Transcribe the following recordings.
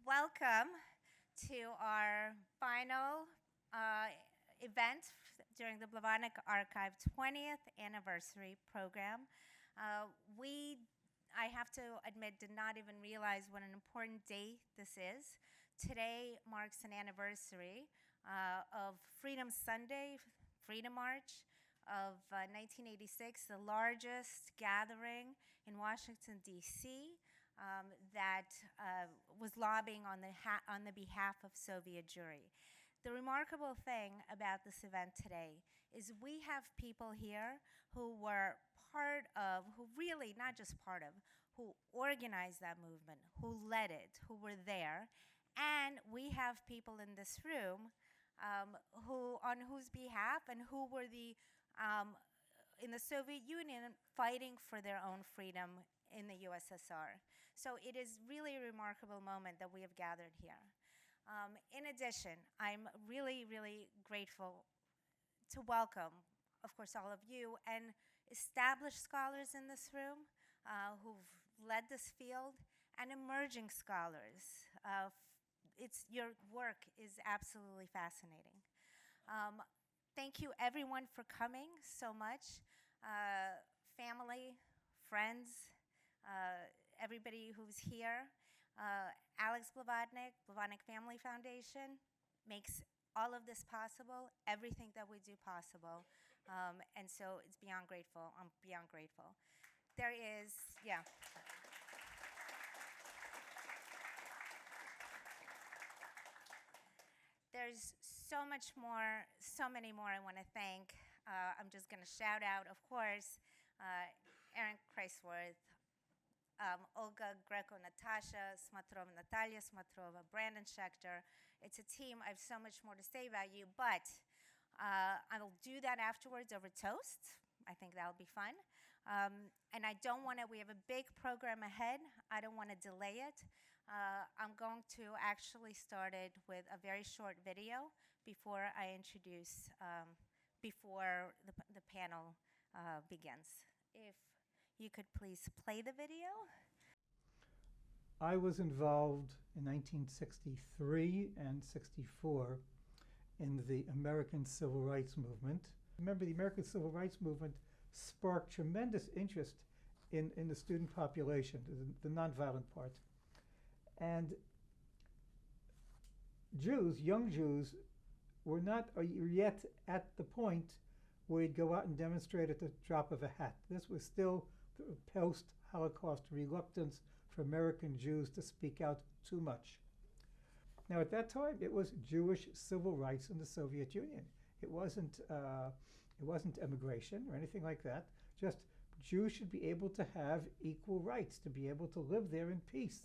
Welcome to our final event during the Blavatnik Archive 20th anniversary program. I have to admit, did not even realize what an important day this is. Today marks an anniversary of Freedom Sunday, Freedom March of 1986, the largest gathering in Washington, D.C. That was lobbying on the behalf of Soviet Jewry. The remarkable thing about this event today is we have people here who were part of, who really, not just part of, who organized that movement, who led it, who were there, and we have people in this room on whose behalf and who were in the Soviet Union fighting for their own freedom in the USSR. So it is really a remarkable moment that we have gathered here. In addition, I'm really, really grateful to welcome, of course, all of you and established scholars in this room who've led this field and emerging scholars. Your work is absolutely fascinating. Thank you everyone for coming so much. Family, friends, everybody who's here. Alex Blavatnik, Blavatnik Family Foundation makes all of this possible, everything that we do possible. And so it's beyond grateful, I'm beyond grateful. There is, yeah. There's so much more, so many more I want to thank. I'm just going to shout out, of course, Aaron Kreisworth, Olga Greco, Natasha Smatrova, Natalia Smatrova, Brandon Schechter. It's a team. I have so much more to say about you, but I'll do that afterwards over toast. I think that'll be fun. And I don't want to, we have a big program ahead. I don't want to delay it. I'm going to actually start it with a very short video before I introduce, before the panel begins. If you could please play the video. I was involved in 1963 and 64 in the American Civil Rights Movement. Remember, the American Civil Rights Movement sparked tremendous interest in the student population, the nonviolent part. And Jews, young Jews, were not yet at the point where you'd go out and demonstrate at the drop of a hat. This was still the post-Holocaust reluctance for American Jews to speak out too much. Now, at that time, it was Jewish civil rights in the Soviet Union. It wasn't immigration or anything like that. Just Jews should be able to have equal rights, to be able to live there in peace.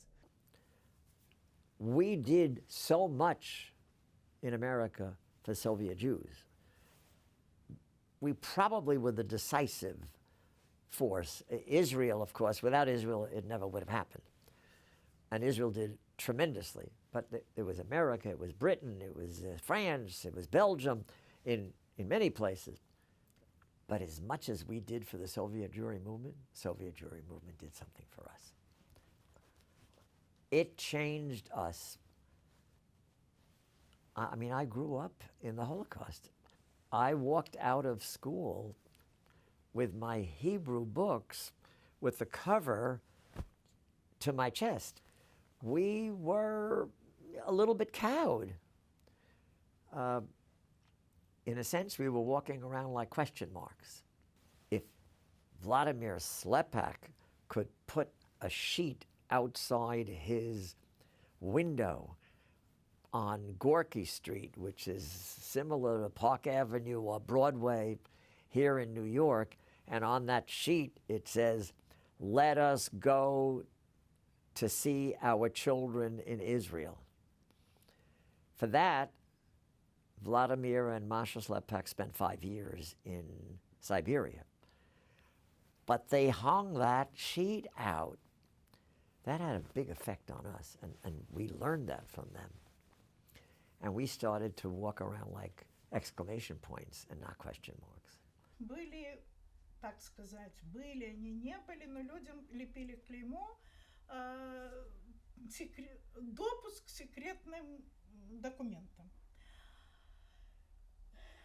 We did so much in America for Soviet Jews. We probably were the decisive force. Israel, of course, without Israel, it never would have happened. And Israel did tremendously. But it was America, it was Britain, it was France, it was Belgium, in many places. But as much as we did for the Soviet Jewry movement did something for us. It changed us. I mean, I grew up in the Holocaust. I walked out of school with my Hebrew books with the cover to my chest. We were a little bit cowed. In a sense, we were walking around like question marks. If Vladimir Slepak could put a sheet outside his window on Gorky Street, which is similar to Park Avenue or Broadway here in New York, and on that sheet it says, "Let us go to see our children in Israel." For that, Vladimir and Masha Slepak spent 5 years in Siberia. But they hung that sheet out. That had a big effect on us, and we learned that from them. And we started to walk around like exclamation points and not question marks. Были, так сказать, были, они не были, но людям лепили клеймо допуск к секретным документам.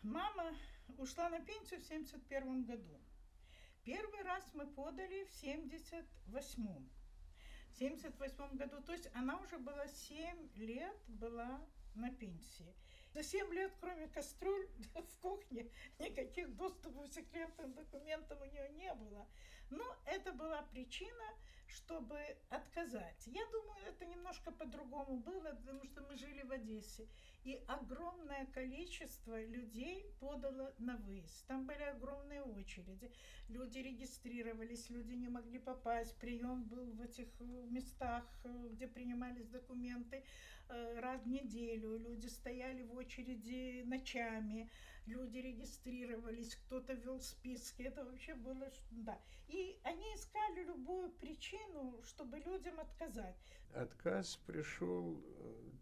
Мама ушла на пенсию в 1971 году. Первый раз мы подали в 1978. В 1978 году, то есть она уже была 7 лет была на пенсии. За 7 лет, кроме кастрюль в кухне, никаких доступов к секретным документам у нее не было. Но это была причина, чтобы отказать. Я думаю, это немножко по-другому было, потому что мы жили в Одессе. И огромное количество людей подало на выезд. Там были огромные очереди. Люди регистрировались, люди не могли попасть. Прием был в этих местах, где принимались документы, раз в неделю. Люди стояли в очереди ночами. Люди регистрировались, кто-то вел списки. Это вообще было... Да. И они искали любую причину, чтобы людям отказать. Отказ пришел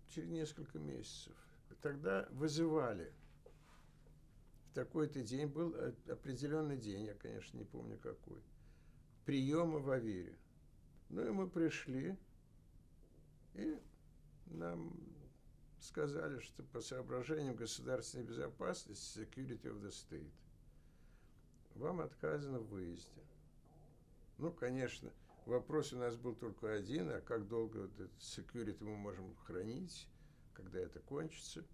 через несколько месяцев. Тогда вызывали. В такой-то день был определенный день, я, конечно, не помню какой, приема в Авере. Ну и мы пришли, и нам сказали, что по соображениям государственной безопасности, security of the state, вам отказано в выезде. Ну, конечно, вопрос у нас был только один, а как долго вот этот security мы можем хранить, когда это кончится,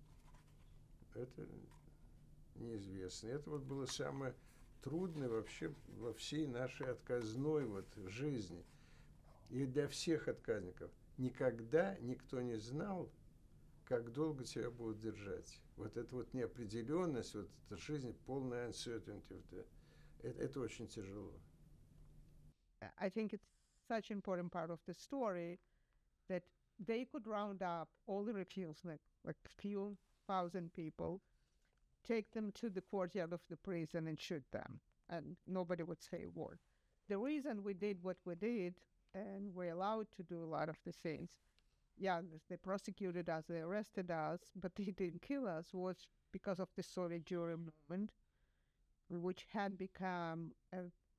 это неизвестно. Это вот было самое трудное вообще во всей нашей отказной вот жизни. И для всех отказников никогда никто не знал, как долго тебя будут держать. Вот эта вот неопределенность, вот эта жизнь, полная uncertainty, это очень тяжело. I think it's such an important part of the story that they could round up all the refuseniks, like few thousand people, take them to the courtyard of the prison and shoot them, and nobody would say a word. The reason we did what we did, and we're allowed to do a lot of the things, yeah, they prosecuted us, they arrested us, but they didn't kill us, was because of the Soviet Jewry movement, which had become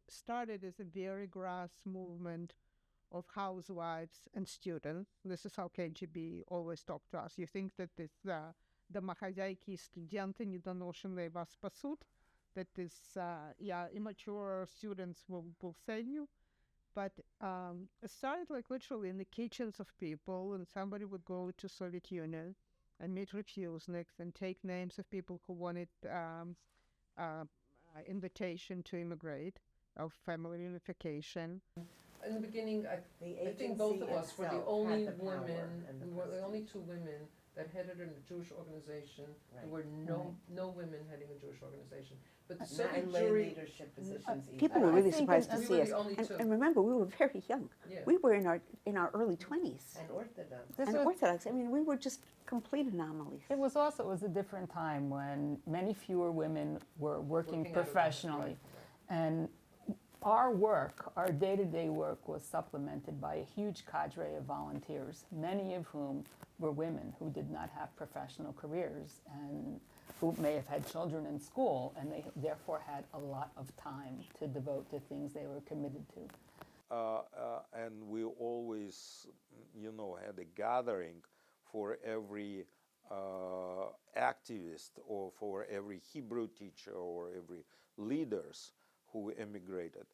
started as a very grass movement of housewives and students. This is how KGB always talked to us. You think that this домохозяйки и студенты недоношенные вас спасут, that this immature students will save you. But it started like literally in the kitchens of people, and somebody would go to Soviet Union and meet refuseniks and take names of people who wanted invitation to immigrate, of family reunification. In the beginning, I think both of us were the only women, we were the only two women that headed a Jewish organization. Right. There were no women heading a Jewish organization. But the Soviet Jewry leadership positions. People were really surprised to see us. And remember, we were very young. Yeah. We were in our early 20s. And Orthodox. Orthodox. I mean, we were just complete anomalies. It was a different time when many fewer women were working professionally. And our work, our day-to-day work, was supplemented by a huge cadre of volunteers, many of whom were women who did not have professional careers and who may have had children in school, and they therefore had a lot of time to devote to things they were committed to. And we always, had a gathering for every activist or for every Hebrew teacher or every leaders who emigrated.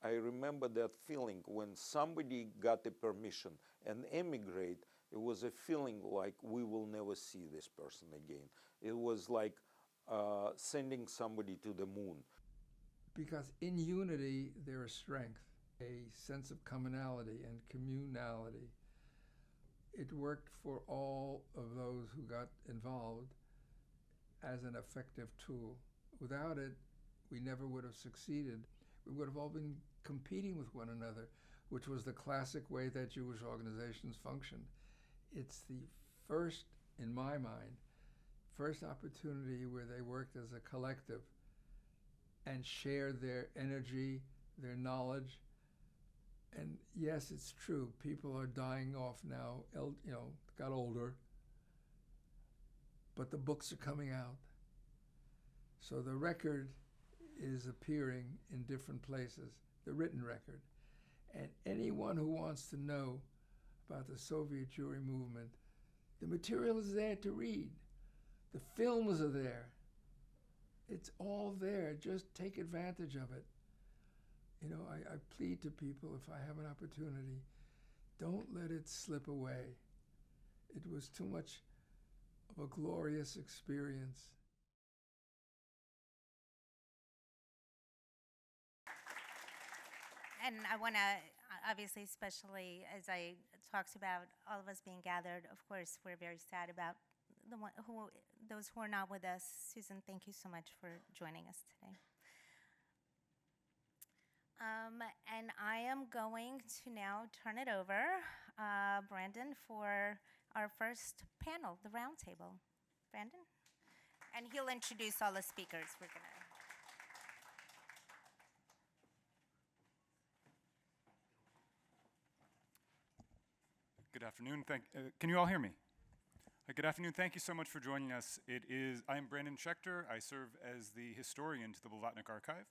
I remember that feeling when somebody got the permission and emigrate. It was a feeling like we will never see this person again. It was like sending somebody to the moon. Because in unity there is strength, a sense of commonality and communality. It worked for all of those who got involved as an effective tool. Without it, we never would have succeeded. We would have all been competing with one another, which was the classic way that Jewish organizations functioned. It's the first, in my mind, first opportunity where they worked as a collective and shared their energy, their knowledge. And yes, it's true, people are dying off now, got older, but the books are coming out. So the record is appearing in different places, the written record. And anyone who wants to know about the Soviet Jewry movement. The material is there to read. The films are there. It's all there. Just take advantage of it. You know, I plead to people, if I have an opportunity, don't let it slip away. It was too much of a glorious experience. And I want to, obviously, especially as I talked about all of us being gathered, of course, we're very sad about those who are not with us. Susan, thank you so much for joining us today. And I am going to now turn it over, Brandon, for our first panel, the Roundtable. Brandon? And he'll introduce all the speakers. We're going to. Good afternoon. Can you all hear me? Good afternoon. Thank you so much for joining us. I am Brandon Schechter. I serve as the historian to the Blavatnik Archive.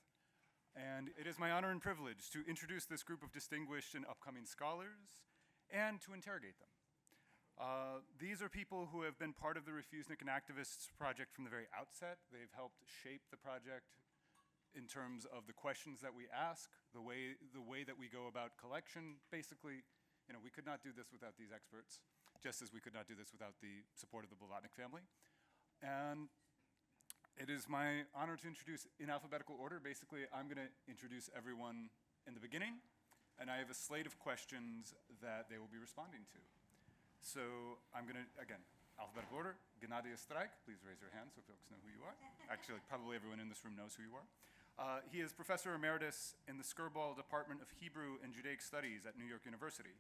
And it is my honor and privilege to introduce this group of distinguished and upcoming scholars and to interrogate them. These are people who have been part of the Refuseniks and Activists project from the very outset. They've helped shape the project in terms of the questions that we ask, the way that we go about collection. Basically, you know, we could not do this without these experts, just as we could not do this without the support of the Blavatnik family. And it is my honor to introduce in alphabetical order. Basically, I'm going to introduce everyone in the beginning, and I have a slate of questions that they will be responding to. So I'm going to, again, alphabetical order. Gennady Estraikh, please raise your hand so folks know who you are. Actually, probably everyone in this room knows who you are. He is Professor Emeritus in the Skirball Department of Hebrew and Judaic Studies at New York University.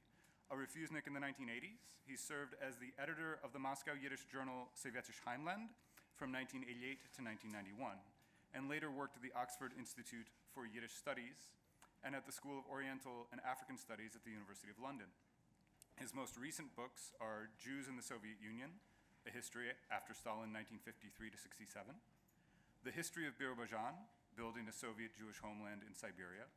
A Refusnik in the 1980s, he served as the editor of the Moscow Yiddish journal Sovetish Heimland from 1988 to 1991, and later worked at the Oxford Institute for Yiddish Studies and at the School of Oriental and African Studies at the University of London. His most recent books are Jews in the Soviet Union, A History After Stalin 1953 to 67, The History of Azerbaijan, Building a Soviet Jewish Homeland in Siberia,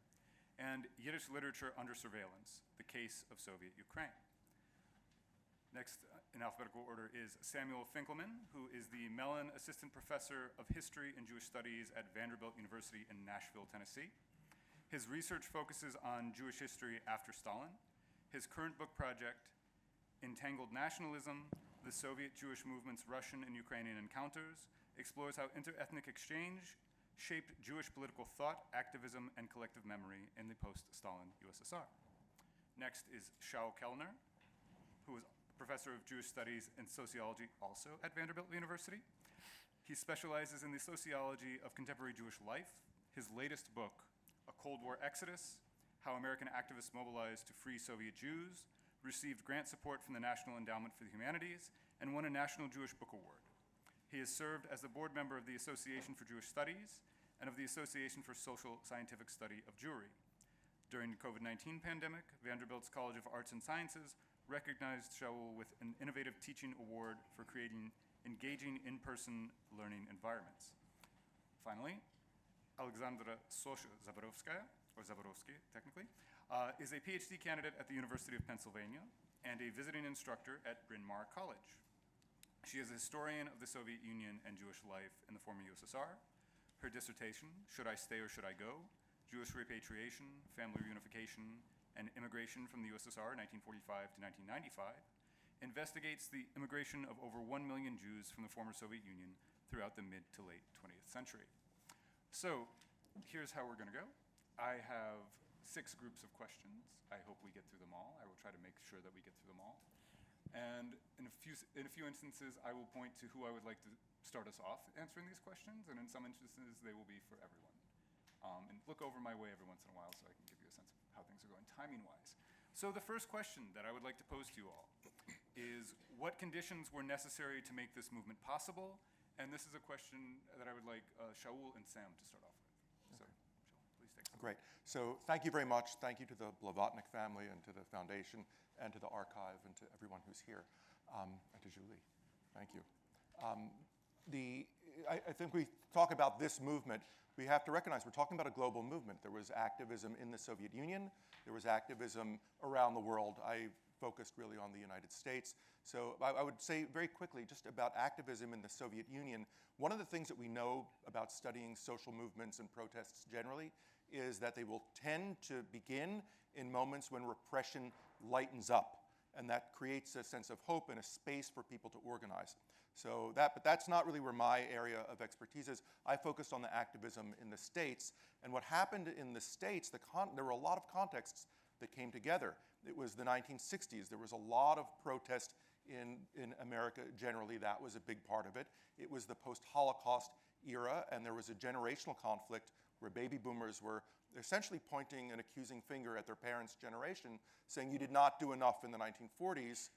and Yiddish Literature Under Surveillance, The Case of Soviet Ukraine. Next in alphabetical order is Samuel Finkelman, who is the Mellon Assistant Professor of History and Jewish Studies at Vanderbilt University in Nashville, Tennessee. His research focuses on Jewish history after Stalin. His current book project, Entangled Nationalism, The Soviet Jewish Movement's Russian and Ukrainian Encounters, explores how inter-ethnic exchange shaped Jewish political thought, activism, and collective memory in the post-Stalin USSR. Next is Shaul Kelner, who is Professor of Jewish Studies and Sociology also at Vanderbilt University. He specializes in the sociology of contemporary Jewish life. His latest book, A Cold War Exodus, How American Activists Mobilized to Free Soviet Jews, received grant support from the National Endowment for the Humanities and won a National Jewish Book Award. He has served as the board member of the Association for Jewish Studies and of the Association for Social Scientific Study of Jewry. During the COVID-19 pandemic, Vanderbilt's College of Arts and Sciences recognized Shaul with an Innovative Teaching Award for creating engaging in-person learning environments. Finally, Alexander Zborovsky, technically, is a PhD candidate at the University of Pennsylvania and a visiting instructor at Bryn Mawr College. She is a historian of the Soviet Union and Jewish life in the former USSR. Her dissertation, Should I Stay or Should I Go? Jewish Repatriation, Family Reunification, and Immigration from the USSR 1945 to 1995, investigates the immigration of over 1 million Jews from the former Soviet Union throughout the mid to late 20th century. So here's how we're going to go. I have 6 groups of questions. I hope we get through them all. I will try to make sure that we get through them all. And in a few instances, I will point to who I would like to start us off answering these questions, and in some instances, they will be for everyone. And look over my way every once in a while so I can give you a sense of how things are going timing-wise. So the first question that I would like to pose to you all is, what conditions were necessary to make this movement possible? And this is a question that I would like Shaul and Sam to start off with. So, Shaul, please take it. Great. So thank you very much. Thank you to the Blavatnik family and to the foundation and to the archive and to everyone who's here, and to Julie. Thank you. I think we talk about this movement, we have to recognize we're talking about a global movement. There was activism in the Soviet Union. There was activism around the world. I focused really on the United States. So I would say very quickly just about activism in the Soviet Union. One of the things that we know about studying social movements and protests generally is that they will tend to begin in moments when repression lightens up. And that creates a sense of hope and a space for people to organize. So but that's not really where my area of expertise is. I focused on the activism in the States. And what happened in the States, there were a lot of contexts that came together. It was the 1960s. There was a lot of protest in America generally. That was a big part of it. It was the post-Holocaust era, and there was a generational conflict where baby boomers were essentially pointing an accusing finger at their parents' generation, saying you did not do enough in the 1940s,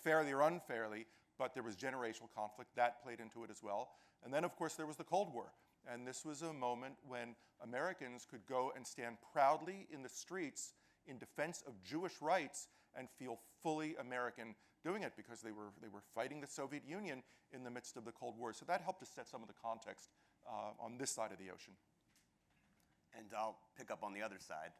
fairly or unfairly, but there was generational conflict. That played into it as well. And then, of course, there was the Cold War. And this was a moment when Americans could go and stand proudly in the streets in defense of Jewish rights and feel fully American doing it because they were fighting the Soviet Union in the midst of the Cold War. So that helped to set some of the context on this side of the ocean. And I'll pick up on the other side.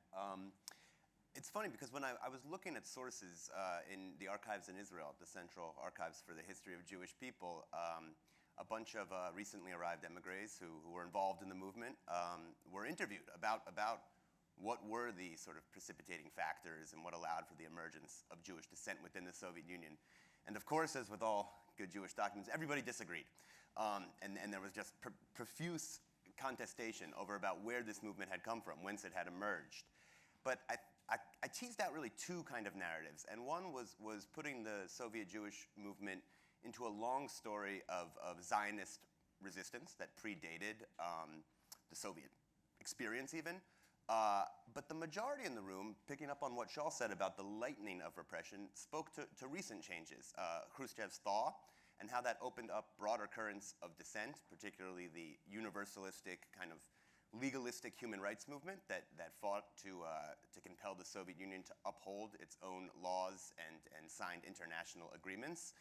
It's funny because when I was looking at sources in the archives in Israel, the Central Archives for the History of Jewish People, a bunch of recently arrived emigres who were involved in the movement were interviewed about what were the sort of precipitating factors and what allowed for the emergence of Jewish descent within the Soviet Union. And of course, as with all good Jewish documents, everybody disagreed. And there was just profuse contestation over about where this movement had come from, whence it had emerged. But I teased out really two kind of narratives. And one was putting the Soviet Jewish movement into a long story of Zionist resistance that predated the Soviet experience even. But the majority in the room, picking up on what Shaul said about the lightening of repression, spoke to recent changes, Khrushchev's thaw, and how that opened up broader currents of dissent, particularly the universalistic kind of legalistic human rights movement that fought to compel the Soviet Union to uphold its own laws and signed international agreements.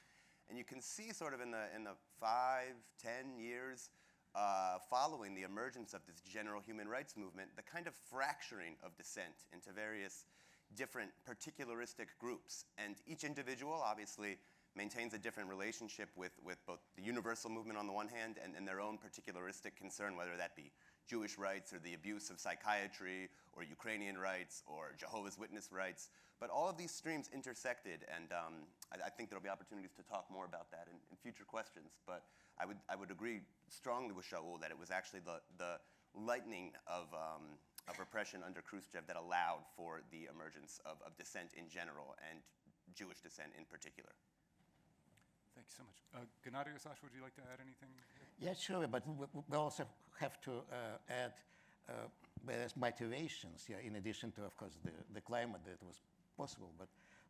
And you can see sort of in the 5-10 years following the emergence of this general human rights movement, the kind of fracturing of dissent into various different particularistic groups. And each individual obviously maintains a different relationship with both the universal movement on the one hand and their own particularistic concern, whether that be Jewish rights or the abuse of psychiatry or Ukrainian rights or Jehovah's Witness rights. But all of these streams intersected, and I think there'll be opportunities to talk more about that in future questions. But I would agree strongly with Shaul that it was actually the lightening of repression under Khrushchev that allowed for the emergence of dissent in general and Jewish dissent in particular. Thank you so much. Gennady Estraikh, would you like to add anything? Yeah, sure, but we also have to add various motivations, in addition to, of course, the climate that was possible, but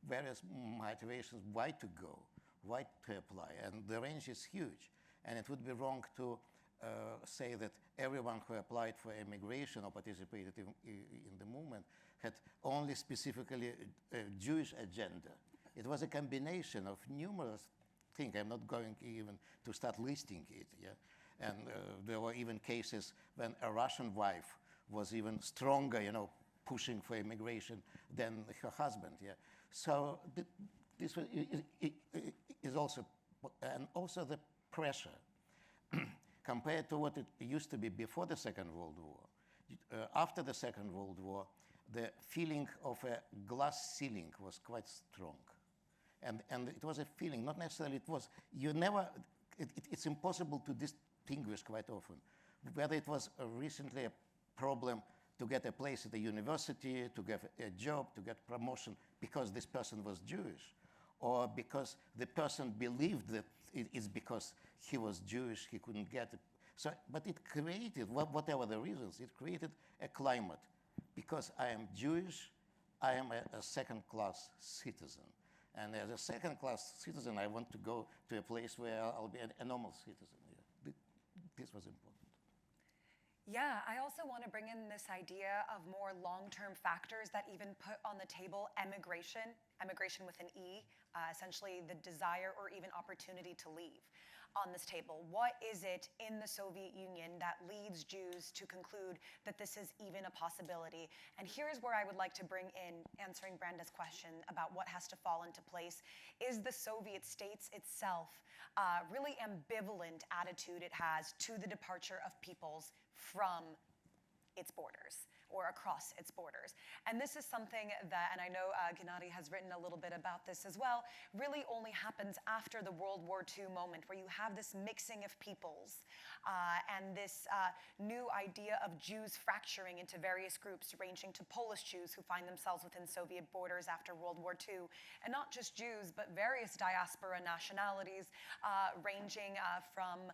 various motivations why to go, why to apply, and the range is huge. And it would be wrong to say that everyone who applied for immigration or participated in the movement had only specifically a Jewish agenda. It was a combination of numerous things. I'm not going even to start listing it. And there were even cases when a Russian wife was even stronger, pushing for immigration than her husband. So this is also, and also the pressure compared to what it used to be before the Second World War. After the Second World War, the feeling of a glass ceiling was quite strong. And it was a feeling, not necessarily it was, it's impossible to distinguish quite often whether it was recently a problem to get a place at the university, to get a job, to get promotion because this person was Jewish, or because the person believed that it is because he was Jewish, he couldn't get it. So, but it created, whatever the reasons, it created a climate. Because I am Jewish, I am a second-class citizen. And as a second-class citizen, I want to go to a place where I'll be a normal citizen. This was important. Yeah, I also want to bring in this idea of more long-term factors that even put on the table emigration with an E, essentially the desire or even opportunity to leave on this table. What is it in the Soviet Union that leads Jews to conclude that this is even a possibility? And here's where I would like to bring in, answering Branda's question about what has to fall into place, is the Soviet states itself really ambivalent attitude it has to the departure of peoples from its borders or across its borders. And this is something that, and I know Gennady has written a little bit about this as well, really only happens after the World War II moment, where you have this mixing of peoples and this new idea of Jews fracturing into various groups, ranging to Polish Jews who find themselves within Soviet borders after World War II, and not just Jews, but various diaspora nationalities, ranging from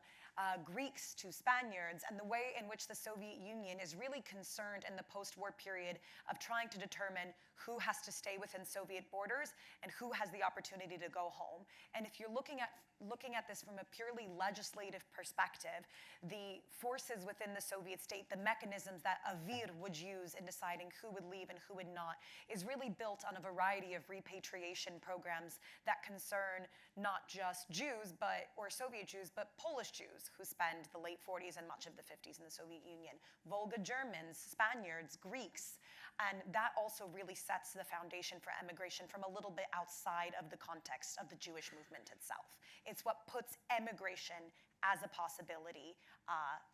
Greeks to Spaniards, and the way in which the Soviet Union is really concerned in the post-war period of trying to determine who has to stay within Soviet borders and who has the opportunity to go home. And if you're looking at this from a purely legislative perspective, the forces within the Soviet state, the mechanisms that Avir would use in deciding who would leave and who would not, is really built on a variety of repatriation programs that concern not just Jews, or Soviet Jews, but Polish Jews who spend the late 40s and much of the 50s in the Soviet Union, Volga Germans, Spaniards, Greeks. And that also really sets the foundation for emigration from a little bit outside of the context of the Jewish movement itself. It's what puts emigration as a possibility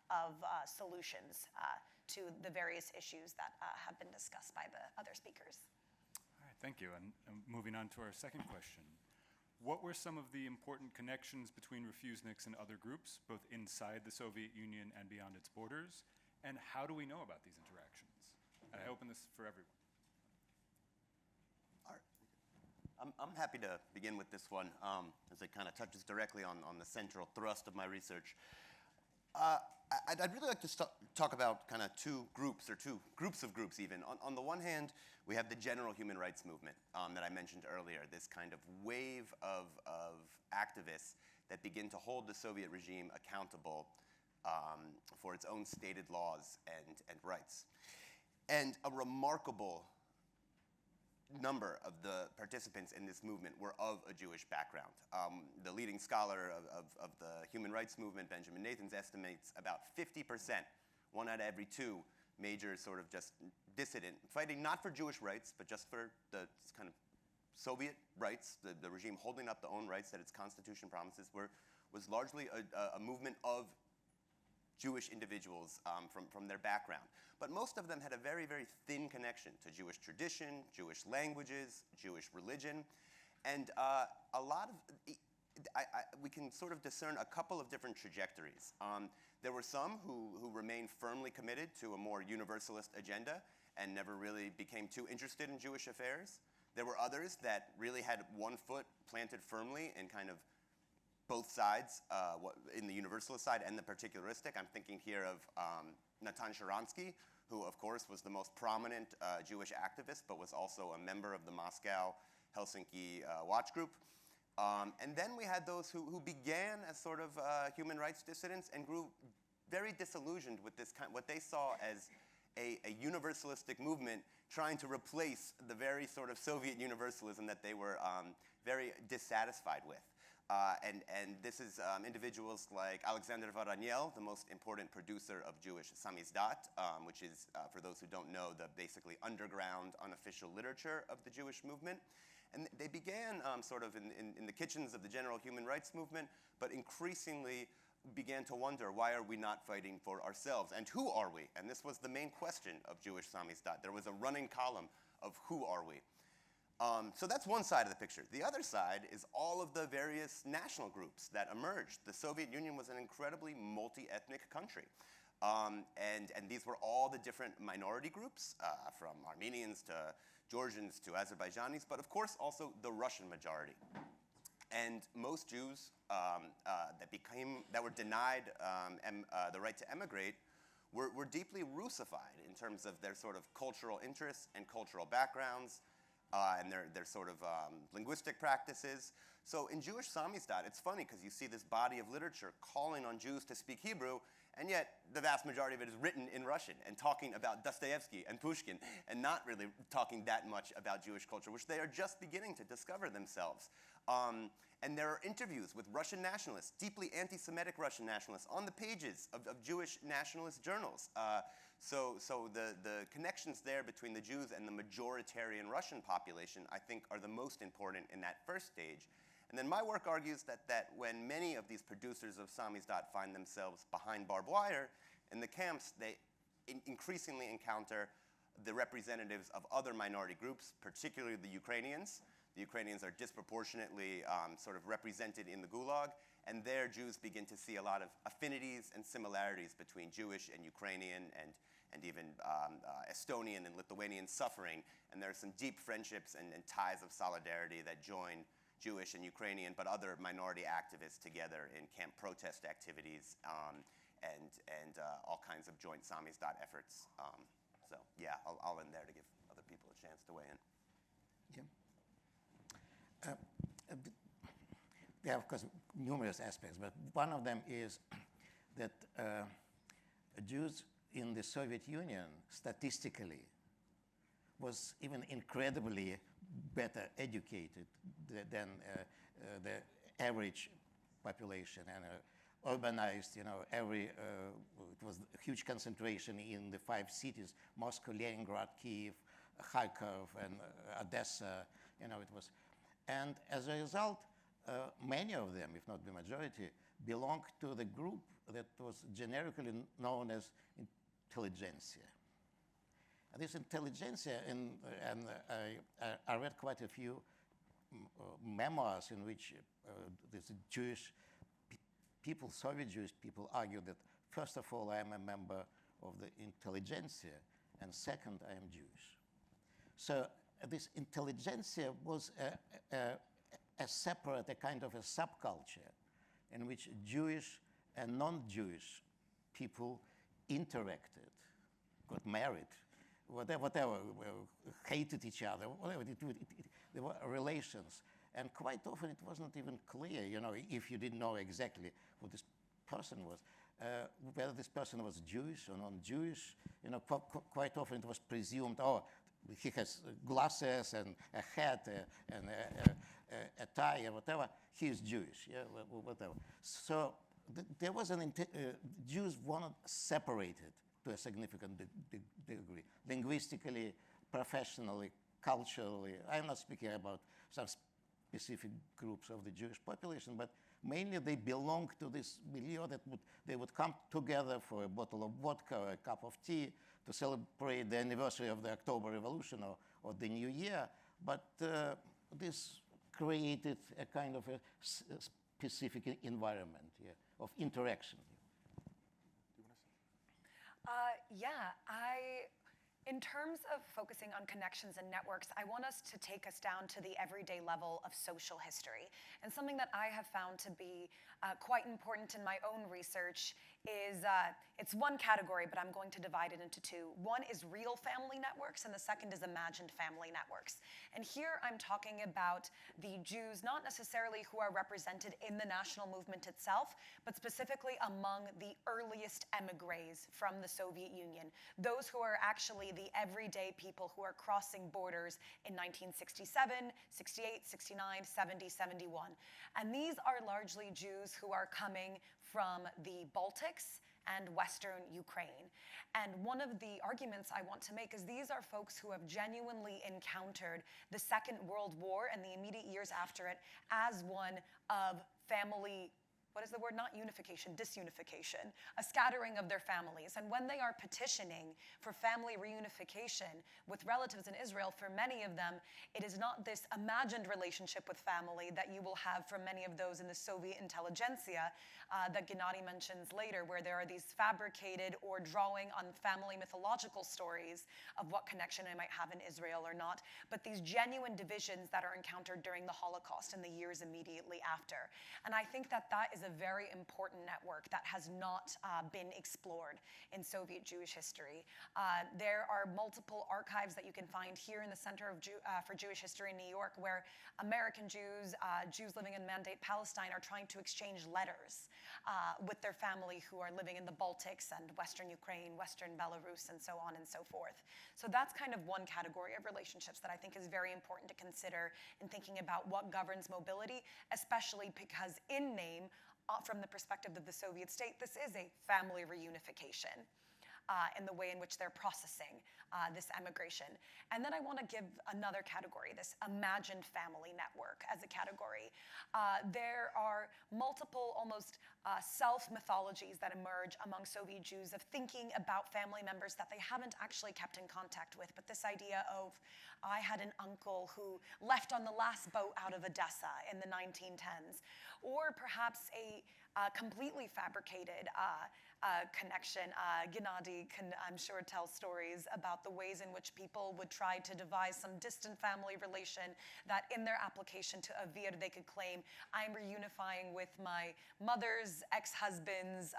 of solutions to the various issues that have been discussed by the other speakers. All right, thank you. And moving on to our second question. What were some of the important connections between Refuseniks and other groups, both inside the Soviet Union and beyond its borders? And how do we know about these interactions? And I open this for everyone. All right. I'm happy to begin with this one, as it kind of touches directly on the central thrust of my research. I'd really like to talk about kind of two groups of groups even. On the one hand, we have the general human rights movement that I mentioned earlier, this kind of wave of activists that begin to hold the Soviet regime accountable for its own stated laws and rights. And a remarkable number of the participants in this movement were of a Jewish background. The leading scholar of the human rights movement, Benjamin Nathans, estimates about 50%, 1 out of every 2 major sort of just dissident, fighting not for Jewish rights, but just for the kind of Soviet rights, the regime holding up the own rights that its constitution promises, was largely a movement of Jewish individuals from their background. But most of them had a very, very thin connection to Jewish tradition, Jewish languages, Jewish religion. And a lot of, we can sort of discern a couple of different trajectories. There were some who remained firmly committed to a more universalist agenda and never really became too interested in Jewish affairs. There were others that really had one foot planted firmly in kind of both sides, in the universalist side and the particularistic. I'm thinking here of Natan Sharansky, who of course was the most prominent Jewish activist, but was also a member of the Moscow Helsinki watch group. And then we had those who began as sort of human rights dissidents and grew very disillusioned with this what they saw as a universalistic movement trying to replace the very sort of Soviet universalism that they were very dissatisfied with. And this is individuals like Alexander Zborovsky, the most important producer of Jewish samizdat, which is, for those who don't know, the basically underground, unofficial literature of the Jewish movement. And they began sort of in the kitchens of the general human rights movement, but increasingly began to wonder, why are we not fighting for ourselves? And who are we? And this was the main question of Jewish samizdat. There was a running column of who are we? So that's one side of the picture. The other side is all of the various national groups that emerged. The Soviet Union was an incredibly multi-ethnic country. And these were all the different minority groups, from Armenians to Georgians to Azerbaijanis, but of course also the Russian majority. And most Jews that were denied the right to emigrate were deeply Russified in terms of their sort of cultural interests and cultural backgrounds, and their sort of linguistic practices. So in Jewish samizdat, it's funny because you see this body of literature calling on Jews to speak Hebrew, And yet, the vast majority of it is written in Russian and talking about Dostoevsky and Pushkin and not really talking that much about Jewish culture, which they are just beginning to discover themselves. And there are interviews with Russian nationalists, deeply anti-Semitic Russian nationalists, on the pages of Jewish nationalist journals. So the connections there between the Jews and the majoritarian Russian population, I think, are the most important in that first stage. And then my work argues that when many of these producers of Samizdat find themselves behind barbed wire in the camps, they increasingly encounter the representatives of other minority groups, particularly the Ukrainians. The Ukrainians are disproportionately sort of represented in the Gulag, and there Jews begin to see a lot of affinities and similarities between Jewish and Ukrainian and even Estonian and Lithuanian suffering. And there are some deep friendships and ties of solidarity that join Jewish and Ukrainian, but other minority activists together in camp protest activities and all kinds of joint Samizdat efforts. So yeah, I'll end there to give other people a chance to weigh in. Yeah. There are, of course, numerous aspects, but one of them is that Jews in the Soviet Union, statistically, was even incredibly better educated than the average population, and urbanized. It was a huge concentration in the 5 cities: Moscow, Leningrad, Kiev, Kharkov, and Odessa. It was, and as a result, many of them, if not the majority, belonged to the group that was generically known as intelligentsia. This intelligentsia, and I read quite a few memoirs in which these Jewish people, Soviet Jewish people, argued that, first of all, I am a member of the intelligentsia, and second, I am Jewish. So this intelligentsia was a separate, a kind of a subculture in which Jewish and non-Jewish people interacted, got married, whatever, hated each other, whatever. There were relations. And quite often it wasn't even clear, if you didn't know exactly who this person was, whether this person was Jewish or non-Jewish. Quite often it was presumed, oh, he has glasses and a hat and a tie or whatever, he is Jewish, whatever. So there was Jews weren't separated to a significant degree, linguistically, professionally, culturally. I'm not speaking about some specific groups of the Jewish population, but mainly they belong to this milieu that they would come together for a bottle of vodka or a cup of tea to celebrate the anniversary of the October Revolution or the New Year. But this created a kind of a specific environment of interaction. In terms of focusing on connections and networks, I want us to take us down to the everyday level of social history. And something that I have found to be quite important in my own research is, it's one category, but I'm going to divide it into 2. One is real family networks, and the second is imagined family networks. And here I'm talking about the Jews, not necessarily who are represented in the national movement itself, but specifically among the earliest emigres from the Soviet Union, those who are actually the everyday people who are crossing borders in 1967, 68, 69, 70, 71. And these are largely Jews who are coming from the Baltics and Western Ukraine. And one of the arguments I want to make is these are folks who have genuinely encountered the Second World War and the immediate years after it as one of family, what is the word? Not unification, disunification, a scattering of their families. And when they are petitioning for family reunification with relatives in Israel, for many of them, it is not this imagined relationship with family that you will have from many of those in the Soviet intelligentsia that Gennady mentions later, where there are these fabricated or drawing on family mythological stories of what connection I might have in Israel or not, but these genuine divisions that are encountered during the Holocaust and the years immediately after. And I think that that is as a very important network that has not been explored in Soviet Jewish history. There are multiple archives that you can find here in the Center for Jewish History in New York, where American Jews, Jews living in Mandate Palestine, are trying to exchange letters with their family who are living in the Baltics and Western Ukraine, Western Belarus, and so on and so forth. So that's kind of one category of relationships that I think is very important to consider in thinking about what governs mobility, especially because in name, from the perspective of the Soviet state, this is a family reunification. In the way in which they're processing this emigration. And then I want to give another category, this imagined family network as a category. There are multiple almost self-mythologies that emerge among Soviet Jews of thinking about family members that they haven't actually kept in contact with. But this idea of, I had an uncle who left on the last boat out of Odessa in the 1910s, or perhaps a completely fabricated connection. Gennady can, I'm sure, tell stories about the ways in which people would try to devise some distant family relation that in their application to Avir they could claim, I'm reunifying with my mother's ex-husband's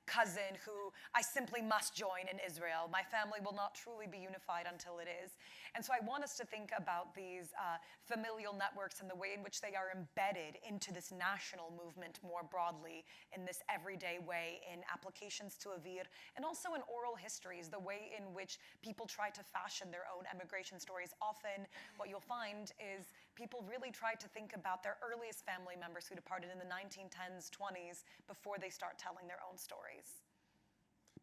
cousin who I simply must join in Israel. My family will not truly be unified until it is. And so I want us to think about these familial networks and the way in which they are embedded into this national movement more broadly in this everyday way in application to Avir, and also in oral histories, the way in which people try to fashion their own emigration stories. Often what you'll find is people really try to think about their earliest family members who departed in the 1910s, 20s, before they start telling their own stories.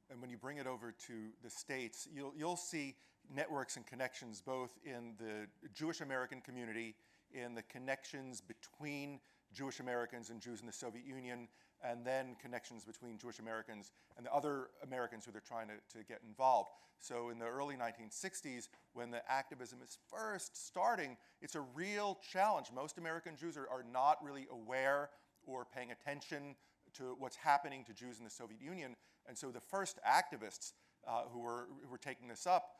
And when you bring it over to the States, you'll see networks and connections both in the Jewish American community, in the connections between Jewish Americans and Jews in the Soviet Union, and then connections between Jewish Americans and the other Americans who they're trying to get involved. So in the early 1960s, when the activism is first starting, it's a real challenge. Most American Jews are not really aware or paying attention to what's happening to Jews in the Soviet Union. And so the first activists who were taking this up,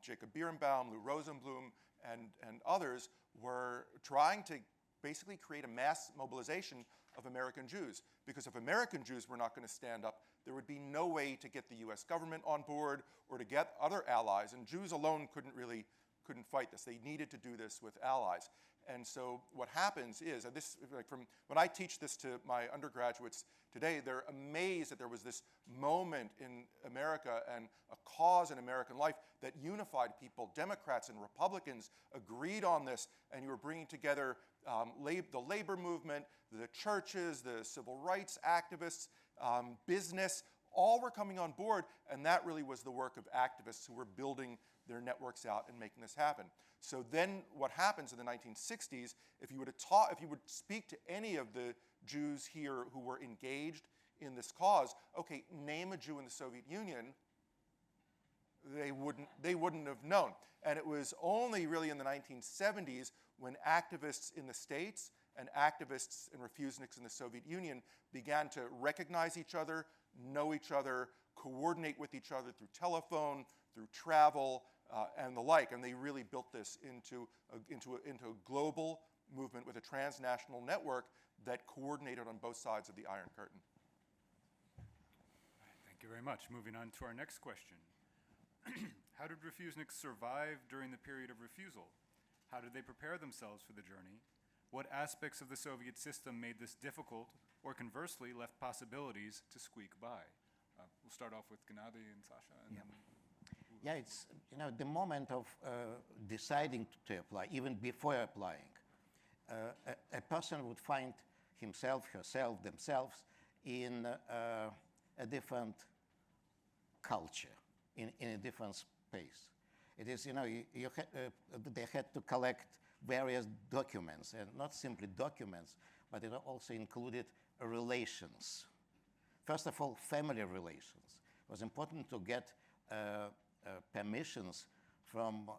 Jacob Birnbaum, Lou Rosenblum, and others, were trying to basically create a mass mobilization of American Jews. Because if American Jews were not going to stand up, there would be no way to get the US government on board or to get other allies. And Jews alone couldn't fight this. They needed to do this with allies. And so what happens is, and this, from when I teach this to my undergraduates today, they're amazed that there was this moment in America and a cause in American life that unified people. Democrats and Republicans agreed on this, and you were bringing together the labor movement, the churches, the civil rights activists, business, all were coming on board, and that really was the work of activists who were building their networks out and making this happen. So then what happens in the 1960s, if you would speak to any of the Jews here who were engaged in this cause, okay, name a Jew in the Soviet Union, they wouldn't have known. And it was only really in the 1970s when activists in the States and activists and Refuseniks in the Soviet Union began to recognize each other, know each other, coordinate with each other through telephone, through travel, and the like. And they really built this into a global movement with a transnational network that coordinated on both sides of the Iron Curtain. Thank you very much. Moving on to our next question. How did Refuseniks survive during the period of refusal? How did they prepare themselves for the journey? What aspects of the Soviet system made this difficult, or conversely left possibilities to squeak by? We'll start off with Gennady and Sasha. And then yeah, it's, the moment of deciding to apply, even before applying, a person would find himself, herself, themselves in a different culture, in a different space. It is, they had to collect various documents, and not simply documents, but it also included relations. First of all, family relations. It was important to get permissions from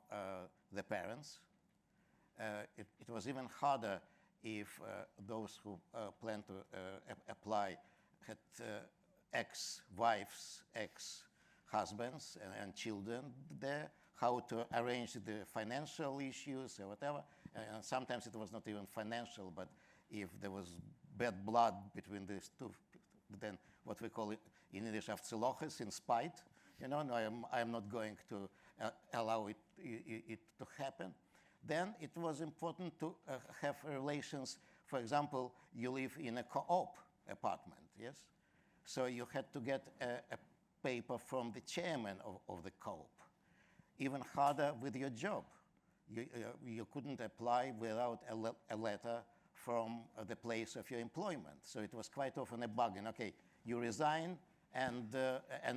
the parents. It was even harder if those who planned to apply had ex-wives, ex-husbands, and children there, how to arrange the financial issues or whatever. And sometimes it was not even financial, but if there was bad blood between these two, then what we call it in English avtsiloches, in spite. No, I'm not going to allow it to happen. Then it was important to have relations. For example, you live in a co-op apartment, yes? So you had to get a paper from the chairman of the co-op. Even harder with your job. You couldn't apply without a letter from the place of your employment. So it was quite often a bargain. Okay, you resign, and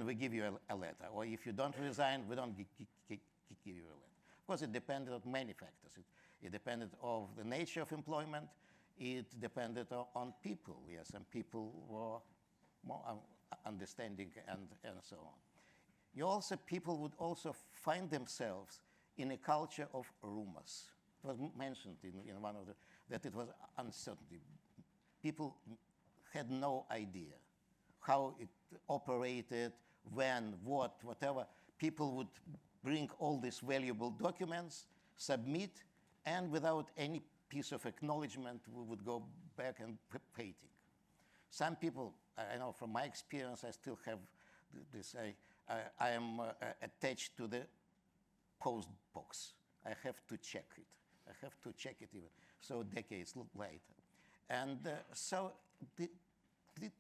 we give you a letter. Or if you don't resign, we don't give you a letter. Of course, it depended on many factors. It depended on the nature of employment. It depended on people, yes, and people were more understanding and so on. People would also find themselves in a culture of rumors. It was mentioned in one of that it was uncertainty. People had no idea how it operated, when, what, whatever. People would bring all these valuable documents, submit, and without any piece of acknowledgement, we would go back and waiting. Some people, I know from my experience, I still have this, I am attached to the post box. I have to check it. I have to check it even, so decades later. And so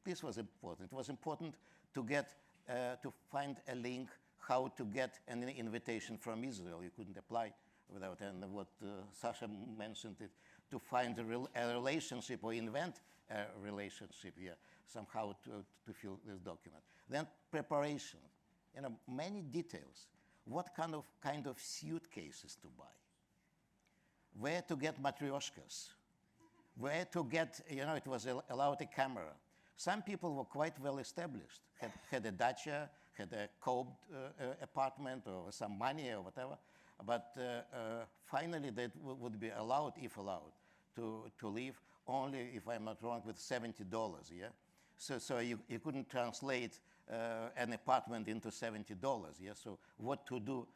this was important. It was important to get, to find a link, how to get an invitation from Israel. You couldn't apply without, and what Sasha mentioned, it, to find a relationship or invent a relationship here, somehow to fill this document. Then preparation, many details. What kind of suitcases to buy? Where to get matryoshkas? Where to get, it was allowed a camera. Some people were quite well established, had a dacha, had a co-op apartment or some money or whatever, but finally they would be allowed, if allowed, to live only, if I'm not wrong, with $70, yeah? So you couldn't translate an apartment into $70, yeah? So what to do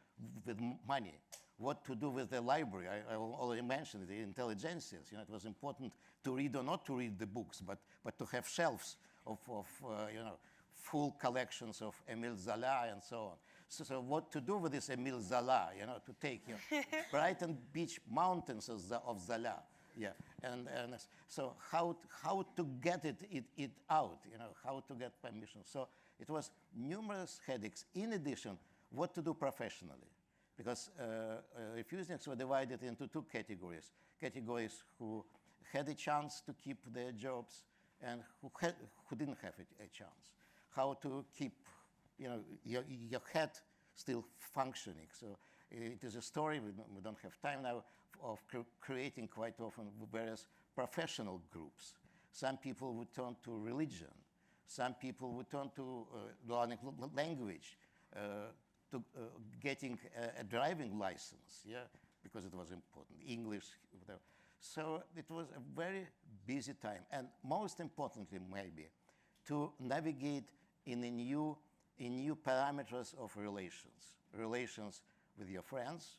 with money? What to do with the library? I already mentioned the intelligentsias. It was important to read or not to read the books, but to have shelves of full collections of Émile Zola and so on. So what to do with this Émile Zola? To take Brighton Beach mountains of Zola, yeah. And so how to get it out? How to get permission? So it was numerous headaches. In addition, what to do professionally? Because refuseniks were divided into two categories. Categories who had a chance to keep their jobs and who didn't have a chance. How to keep your head still functioning. So it is a story, we don't have time now, of creating quite often various professional groups. Some people would turn to religion. Some people would turn to learning language. To getting a driving license, yeah, because it was important, English, whatever. So it was a very busy time, and most importantly, maybe, to navigate in new parameters of relations with your friends.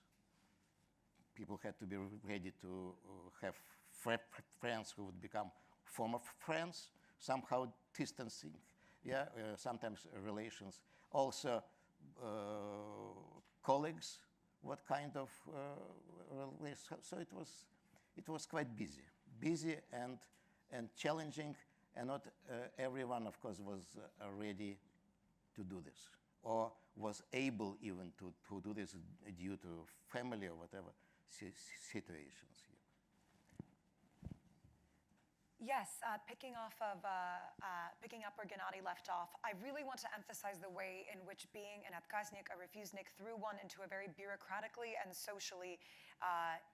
People had to be ready to have friends who would become former friends, somehow distancing, yeah, sometimes relations. Also, colleagues, what kind of so it was quite busy and challenging, and not everyone, of course, was ready to do this or was able even to do this due to family or whatever situations. Yes, picking up where Gennady left off, I really want to emphasize the way in which being an Abkhaznik, a refusnik, threw one into a very bureaucratically and socially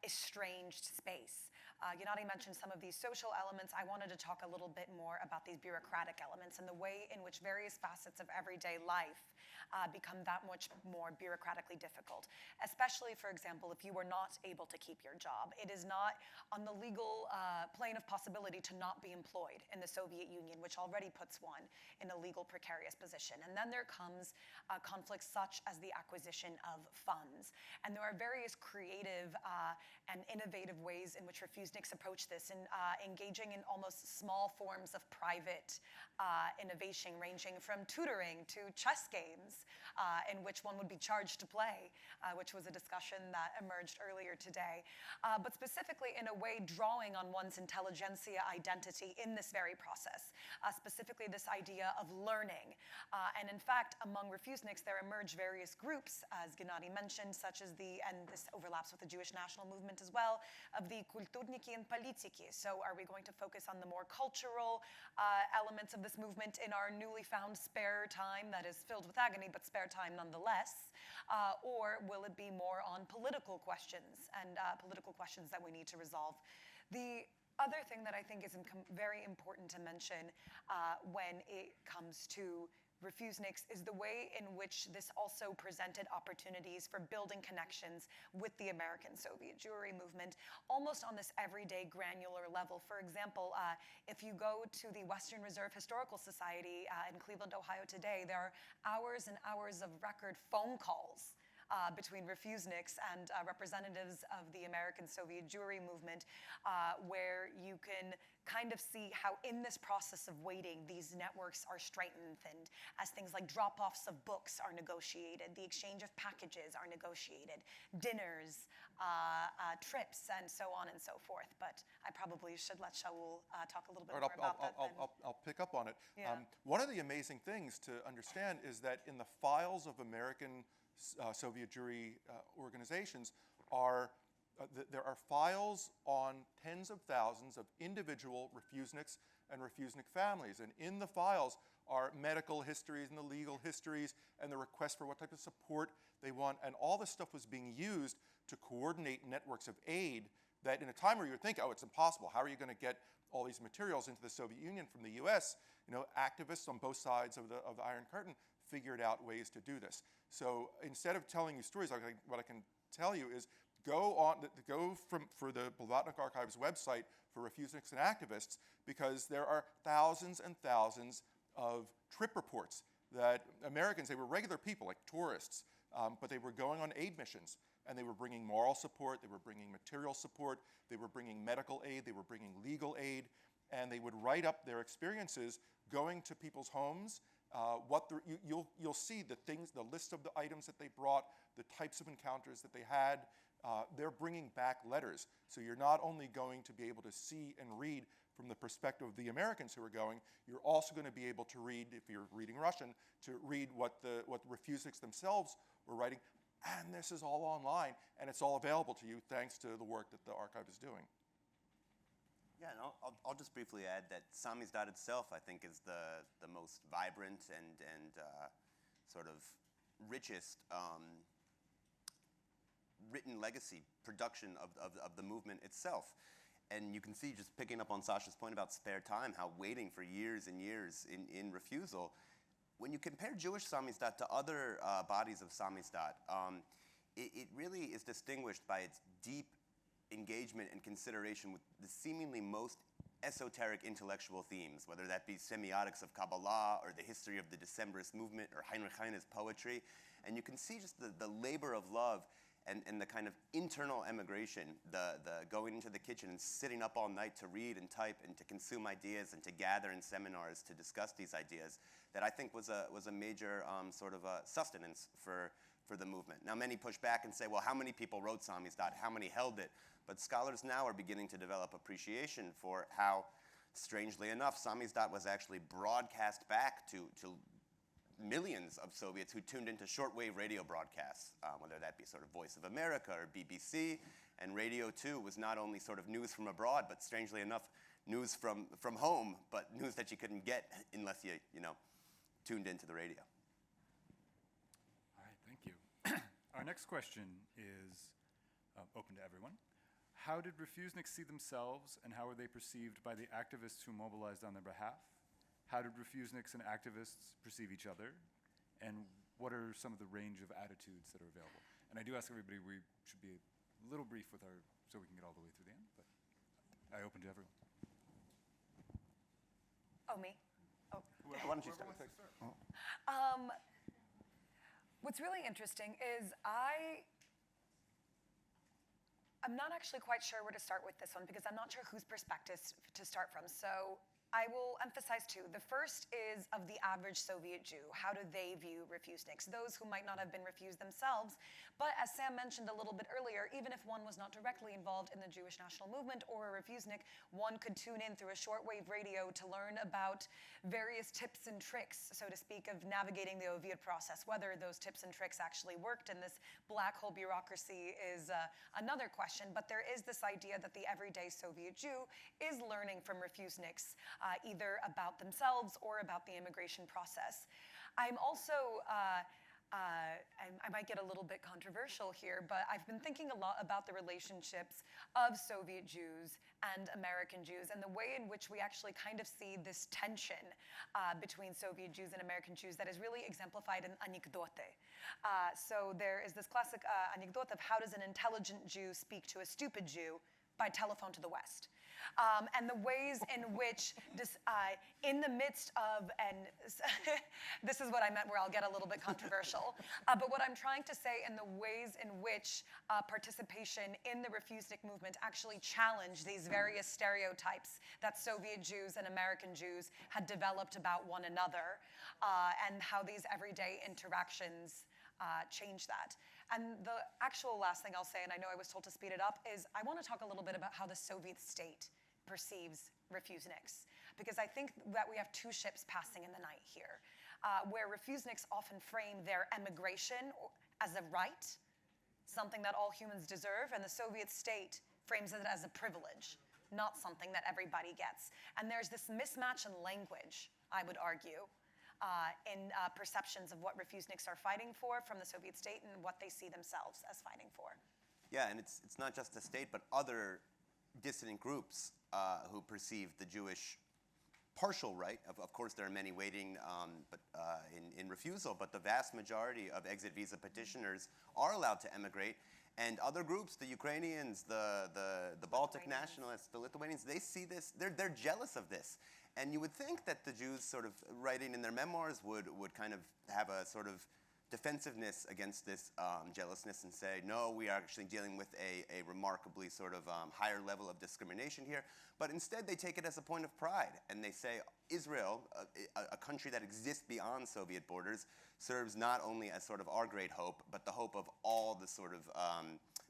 estranged space. Gennady mentioned some of these social elements. I wanted to talk a little bit more about these bureaucratic elements and the way in which various facets of everyday life become that much more bureaucratically difficult. Especially, for example, if you were not able to keep your job. It is not on the legal plane of possibility to not be employed in the Soviet Union, which already puts one in a legal precarious position. And then there comes conflicts such as the acquisition of funds. And there are various creative and innovative ways in which refuseniks Refuseniks approach this in engaging in almost small forms of private innovation, ranging from tutoring to chess games, in which one would be charged to play, which was a discussion that emerged earlier today, but specifically in a way drawing on one's intelligentsia identity in this very process, specifically this idea of learning. And in fact, among Refuseniks, there emerged various groups, as Gennady mentioned, such as and this overlaps with the Jewish national movement as well, of the kulturniki and politiki. So are we going to focus on the more cultural elements of this movement in our newly found spare time that is filled with agony, but spare time nonetheless? Or will it be more on political questions and political questions that we need to resolve? The other thing that I think is very important to mention when it comes to Refuseniks is the way in which this also presented opportunities for building connections with the American Soviet Jewry movement, almost on this everyday granular level. For example, if you go to the Western Reserve Historical Society in Cleveland, Ohio today, there are hours and hours of record phone calls between Refuseniks and representatives of the American Soviet Jewry movement, where you can kind of see how in this process of waiting, these networks are strengthened as things like drop-offs of books are negotiated, the exchange of packages are negotiated, dinners, trips, and so on and so forth. But I probably should let Shaul talk a little bit more about that. I'll pick up on it. Yeah. One of the amazing things to understand is that in the files of American Soviet Jewry organizations there are files on tens of thousands of individual Refuseniks and Refusnik families. And in the files are medical histories and the legal histories and the request for what type of support they want. And all this stuff was being used to coordinate networks of aid that in a time where you would think, oh, it's impossible. How are you going to get all these materials into the Soviet Union from the US? Activists on both sides of the Iron Curtain figured out ways to do this. So instead of telling you stories, what I can tell you is for the Blavatnik Archive's website for Refuseniks and Activists, because there are thousands and thousands of trip reports that Americans, they were regular people like tourists, but they were going on aid missions, and they were bringing moral support, they were bringing material support, they were bringing medical aid, they were bringing legal aid, and they would write up their experiences going to people's homes. You'll see the list of the items that they brought, the types of encounters that they had. They're bringing back letters. So you're not only going to be able to see and read from the perspective of the Americans who are going, you're also going to be able to read, if you're reading Russian, to read what the Refuseniks themselves were writing. And this is all online, and it's all available to you thanks to the work that the archive is doing. Yeah, and I'll just briefly add that Samizdat itself, I think, is the most vibrant and sort of richest written legacy production of the movement itself. And you can see, just picking up on Sasha's point about spare time, how waiting for years and years in refusal, when you compare Jewish Samizdat to other bodies of Samizdat, it really is distinguished by its deep engagement and consideration with the seemingly most esoteric intellectual themes, whether that be semiotics of Kabbalah or the history of the Decembrist movement or Heinrich Heine's poetry. And you can see just the labor of love and the kind of internal emigration, the going into the kitchen and sitting up all night to read and type and to consume ideas and to gather in seminars to discuss these ideas, that I think was a major sort of sustenance for the movement. Now, many push back and say, well, how many people wrote Samizdat? How many held it? But scholars now are beginning to develop appreciation for how, strangely enough, Samizdat was actually broadcast back to millions of Soviets who tuned into shortwave radio broadcasts, whether that be sort of Voice of America or BBC. And radio, too, was not only sort of news from abroad, but strangely enough, news from home, but news that you couldn't get unless you tuned into the radio. All right, thank you. Our next question is open to everyone. How did Refuseniks see themselves, and how were they perceived by the activists who mobilized on their behalf? How did Refuseniks and activists perceive each other? And what are some of the range of attitudes that are available? And I do ask everybody, we should be a little brief with so we can get all the way through the end, but I open to everyone. Oh, me? Oh. Why don't you start? What's really interesting is I'm not actually quite sure where to start with this one because I'm not sure whose perspective to start from. So I will emphasize two. The first is of the average Soviet Jew. How do they view refuseniks? Those who might not have been refused themselves, but as Sam mentioned a little bit earlier, even if one was not directly involved in the Jewish national movement or a refusenik, one could tune in through a shortwave radio to learn about various tips and tricks, so to speak, of navigating the Oviet process. Whether those tips and tricks actually worked in this black hole bureaucracy is another question, but there is this idea that the everyday Soviet Jew is learning from refuseniks, either about themselves or about the immigration process. I'm also, I might get a little bit controversial here, but I've been thinking a lot about the relationships of Soviet Jews and American Jews and the way in which we actually kind of see this tension between Soviet Jews and American Jews that is really exemplified in anekdote. So there is this classic anecdote of how does an intelligent Jew speak to a stupid Jew? By telephone to the West. And the ways in which, in the midst of, and this is what I meant where I'll get a little bit controversial, but what I'm trying to say in the ways in which participation in the refusenik movement actually challenged these various stereotypes that Soviet Jews and American Jews had developed about one another, and how these everyday interactions change that. And the actual last thing I'll say, and I know I was told to speed it up, is I want to talk a little bit about how the Soviet state perceives refuseniks. Because I think that we have two ships passing in the night here, where refuseniks often frame their emigration as a right, something that all humans deserve, and the Soviet state frames it as a privilege, not something that everybody gets. And there's this mismatch in language, I would argue, in perceptions of what refuseniks are fighting for from the Soviet state and what they see themselves as fighting for. Yeah, and it's not just the state, but other dissident groups who perceive the Jewish partial right. Of course, there are many waiting in refusal, but the vast majority of exit visa petitioners are allowed to emigrate. And other groups, the Ukrainians, the Baltic nationalists, the Lithuanians, they see this, they're jealous of this. And you would think that the Jews sort of writing in their memoirs would kind of have a sort of defensiveness against this jealousness and say, no, we are actually dealing with a remarkably sort of higher level of discrimination here. But instead, they take it as a point of pride. And they say, Israel, a country that exists beyond Soviet borders, serves not only as sort of our great hope, but the hope of all the sort of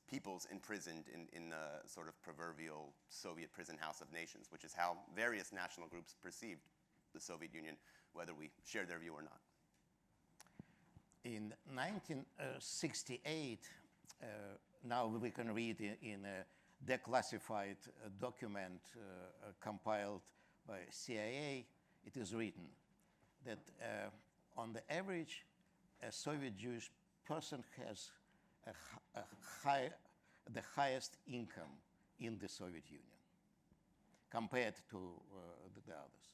peoples imprisoned in the sort of proverbial Soviet prison house of nations, which is how various national groups perceived the Soviet Union, whether we share their view or not. In 1968, now we can read in a declassified document compiled by CIA, it is written that on the average, a Soviet Jewish person has the highest income in the Soviet Union compared to the others.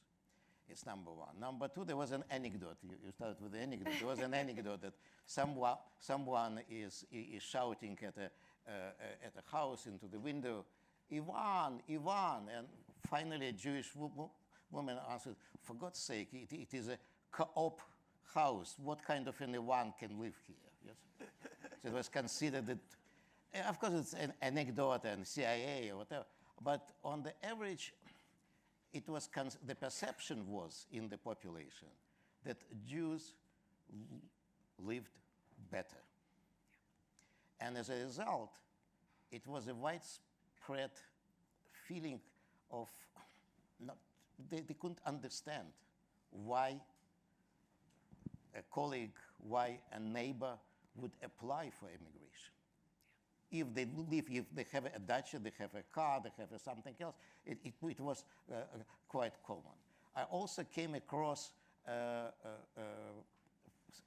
It's number one. Number two, there was an anecdote. You started with the anecdote. There was an anecdote that someone is shouting at a house into the window, Ivan, Ivan, and finally a Jewish woman answered, for God's sake, it is a co-op house. What kind of an Ivan can live here? Yes. So it was considered that, of course, it's an anecdote and CIA or whatever, but on the average, it was the perception was in the population that Jews lived better. And as a result, it was a widespread feeling of they couldn't understand why a colleague, why a neighbor would apply for immigration. If they live, if they have a dacha, they have a car, they have something else, it was quite common. I also came across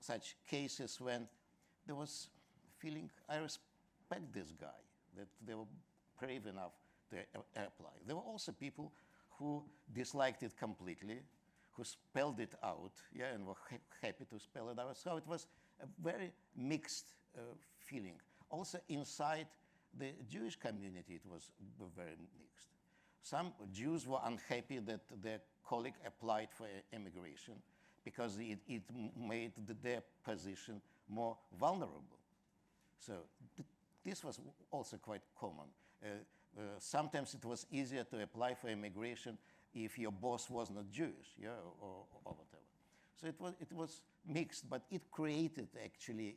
such cases when there was feeling, I respect this guy, that they were brave enough to apply. There were also people who disliked it completely, who spelled it out, yeah, and were happy to spell it out. So it was a very mixed feeling. Also inside the Jewish community, it was very mixed. Some Jews were unhappy that their colleague applied for immigration because it made their position more vulnerable. So this was also quite common. Sometimes it was easier to apply for immigration if your boss was not Jewish, yeah, or whatever. So it was mixed, but it created actually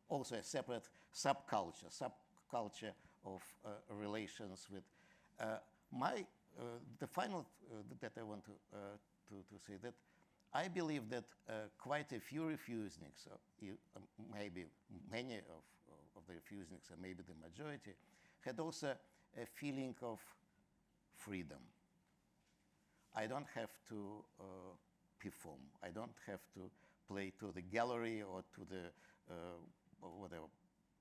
also a separate subculture of relations with. The final that I want to say that I believe that quite a few refuseniks, maybe many of the refuseniks, and maybe the majority, had also a feeling of freedom. I don't have to perform. I don't have to play to the gallery or to the whatever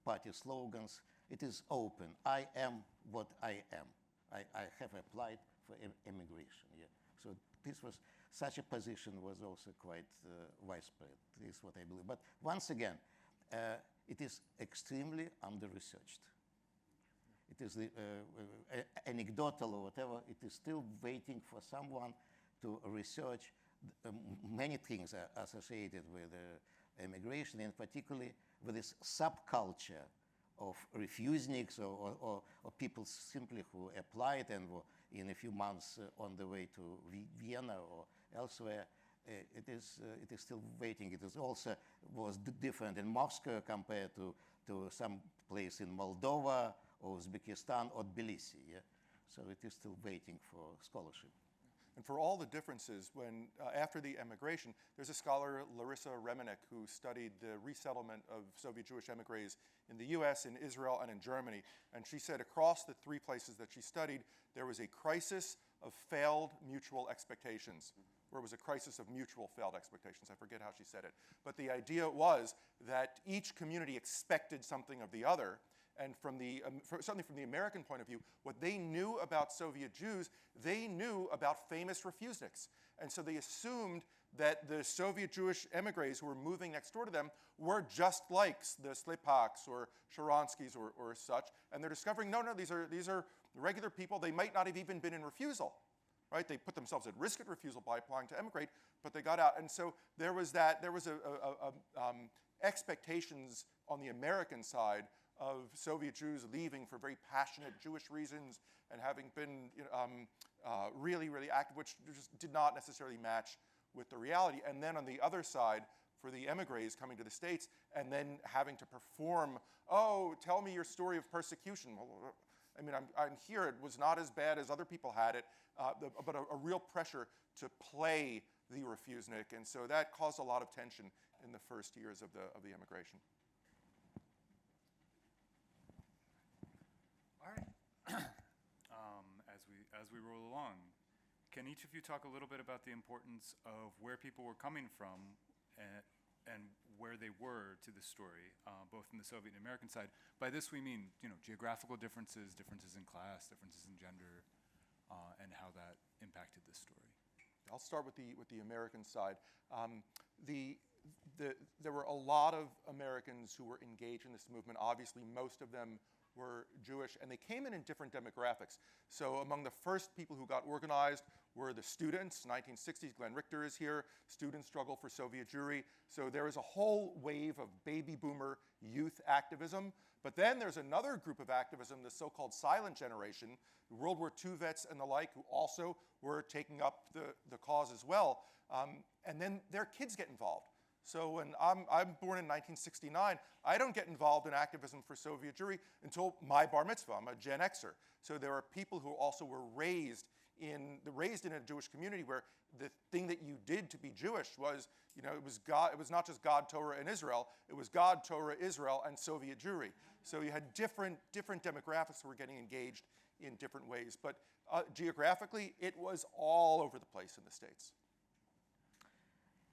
party slogans. It is open. I am what I am. I have applied for immigration. Yeah. So this was such a position was also quite widespread. This is what I believe. But once again, it is extremely under-researched. It is anecdotal or whatever. It is still waiting for someone to research many things associated with immigration, and particularly with this subculture of refuseniks or people simply who applied and were in a few months on the way to Vienna or elsewhere. It is still waiting. It is also was different in Moscow compared to some place in Moldova or Uzbekistan or Tbilisi. Yeah? So it is still waiting for scholarship. And for all the differences, when after the emigration, there's a scholar, Larissa Remenek, who studied the resettlement of Soviet Jewish emigres in the US, in Israel, and in Germany. And she said across the three places that she studied, there was a crisis of failed mutual expectations, where it was a crisis of mutual failed expectations. I forget how she said it. But the idea was that each community expected something of the other. And certainly from the American point of view, what they knew about Soviet Jews, they knew about famous refuseniks. And so they assumed that the Soviet Jewish emigres who were moving next door to them were just like the Slipaks or Sharonskys or such. And they're discovering, no, these are regular people. They might not have even been in refusal. Right? They put themselves at risk at refusal by applying to emigrate, but they got out. And so there was expectations on the American side of Soviet Jews leaving for very passionate Jewish reasons and having been really, really active, which just did not necessarily match with the reality. And then on the other side, for the emigres coming to the States and then having to perform, oh, tell me your story of persecution. Well, I mean, I'm here. It was not as bad as other people had it, but a real pressure to play the refusenik. And so that caused a lot of tension in the first years of the emigration. All right. As we roll along, can each of you talk a little bit about the importance of where people were coming from and where they were to the story, both in the Soviet and American side? By this we mean, geographical differences, differences in class, differences in gender, and how that impacted this story. I'll start with the American side. There were a lot of Americans who were engaged in this movement. Obviously, most of them were Jewish, and they came in different demographics. So among the first people who got organized were the students. 1960s, Glenn Richter is here. Students struggle for Soviet Jewry. So there is a whole wave of baby boomer youth activism. But then there's another group of activism, the so-called silent generation, World War II vets and the like, who also were taking up the cause as well. And then their kids get involved. So when I'm born in 1969, I don't get involved in activism for Soviet Jewry until my bar mitzvah. I'm a Gen Xer. So there are people who also were raised in a Jewish community where the thing that you did to be Jewish was, it was God. It was not just God, Torah, and Israel. It was God, Torah, Israel, and Soviet Jewry. So you had different demographics who were getting engaged in different ways. But geographically, it was all over the place in the States.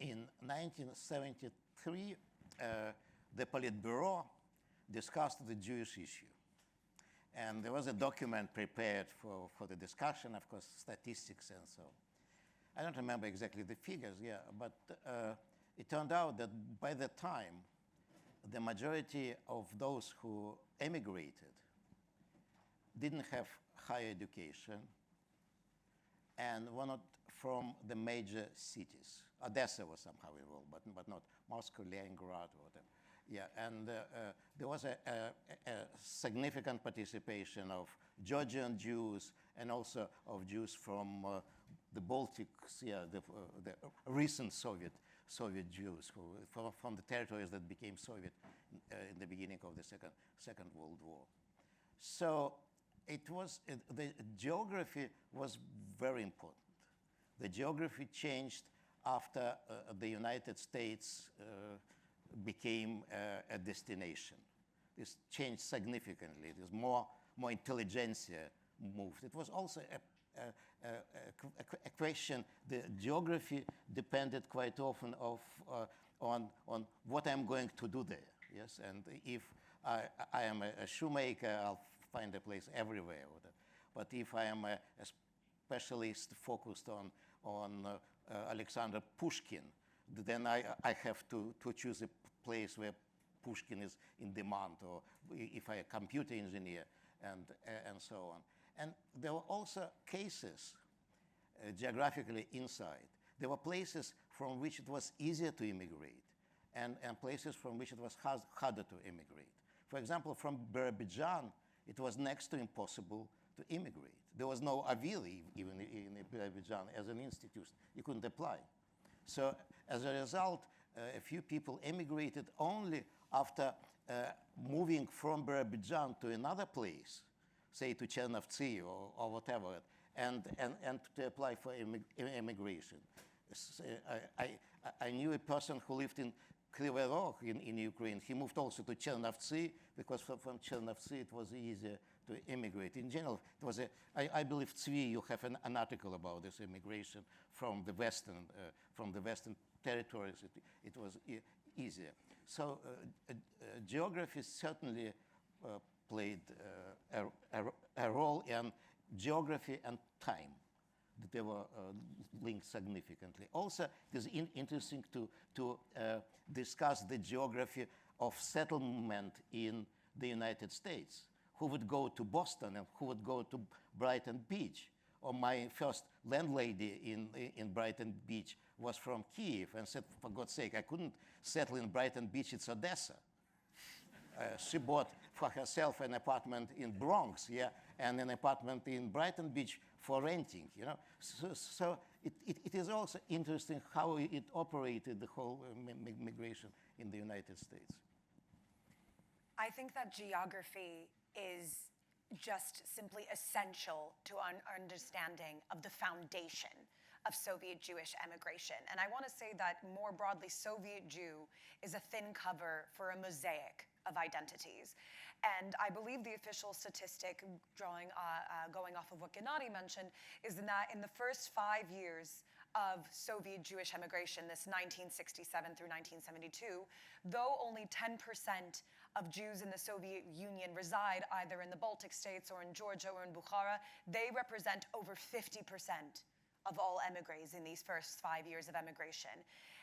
In 1973, the Politburo discussed the Jewish issue. And there was a document prepared for the discussion, of course, statistics and so on. I don't remember exactly the figures, but it turned out that by the time, the majority of those who emigrated didn't have higher education and were not from the major cities. Odessa was somehow involved, but not Moscow, Leningrad, or whatever. Yeah, and there was a significant participation of Georgian Jews and also of Jews from the Baltics, yeah, the recent Soviet Jews from the territories that became Soviet in the beginning of the Second World War. So the geography was very important. The geography changed after the United States became a destination. This changed significantly. There's more intelligentsia moved. It was also a question. The geography depended quite often on what I'm going to do there. Yes, and if I am a shoemaker, I'll find a place everywhere. But if I am a specialist focused on Alexander Pushkin, then I have to choose a place where Pushkin is in demand, or if I'm a computer engineer, and so on. And there were also cases geographically inside. There were places from which it was easier to immigrate, and places from which it was harder to immigrate. For example, from Birobidzhan, it was next to impossible to immigrate. There was no Avili even in Birobidzhan as an institute. You couldn't apply. So as a result, a few people emigrated only after moving from Birobidzhan to another place, say to Chernovtsi or whatever, and to apply for immigration. I knew a person who lived in Kryvyi Rog in Ukraine. He moved also to Chernovtsi because from Chernovtsi it was easier to immigrate. In general, it was I believe, Zvi, you have an article about this immigration from the Western territories. It was easier. So geography certainly played a role, in geography and time. They were linked significantly. Also, it is interesting to discuss the geography of settlement in the United States. Who would go to Boston and who would go to Brighton Beach? Or my first landlady in Brighton Beach was from Kiev and said, for God's sake, I couldn't settle in Brighton Beach, it's Odessa. She bought for herself an apartment in Bronx, yeah, and an apartment in Brighton Beach for renting, you know. So it is also interesting how it operated, the whole migration in the United States. I think that geography is just simply essential to our understanding of the foundation of Soviet Jewish emigration. And I want to say that more broadly, Soviet Jew is a thin cover for a mosaic of identities. And I believe the official statistic going off of what Gennady mentioned is that in the first 5 years of Soviet Jewish emigration, this 1967 through 1972, though only 10% of Jews in the Soviet Union reside either in the Baltic states or in Georgia or in Bukhara, they represent over 50% of all emigres in these first 5 years of emigration.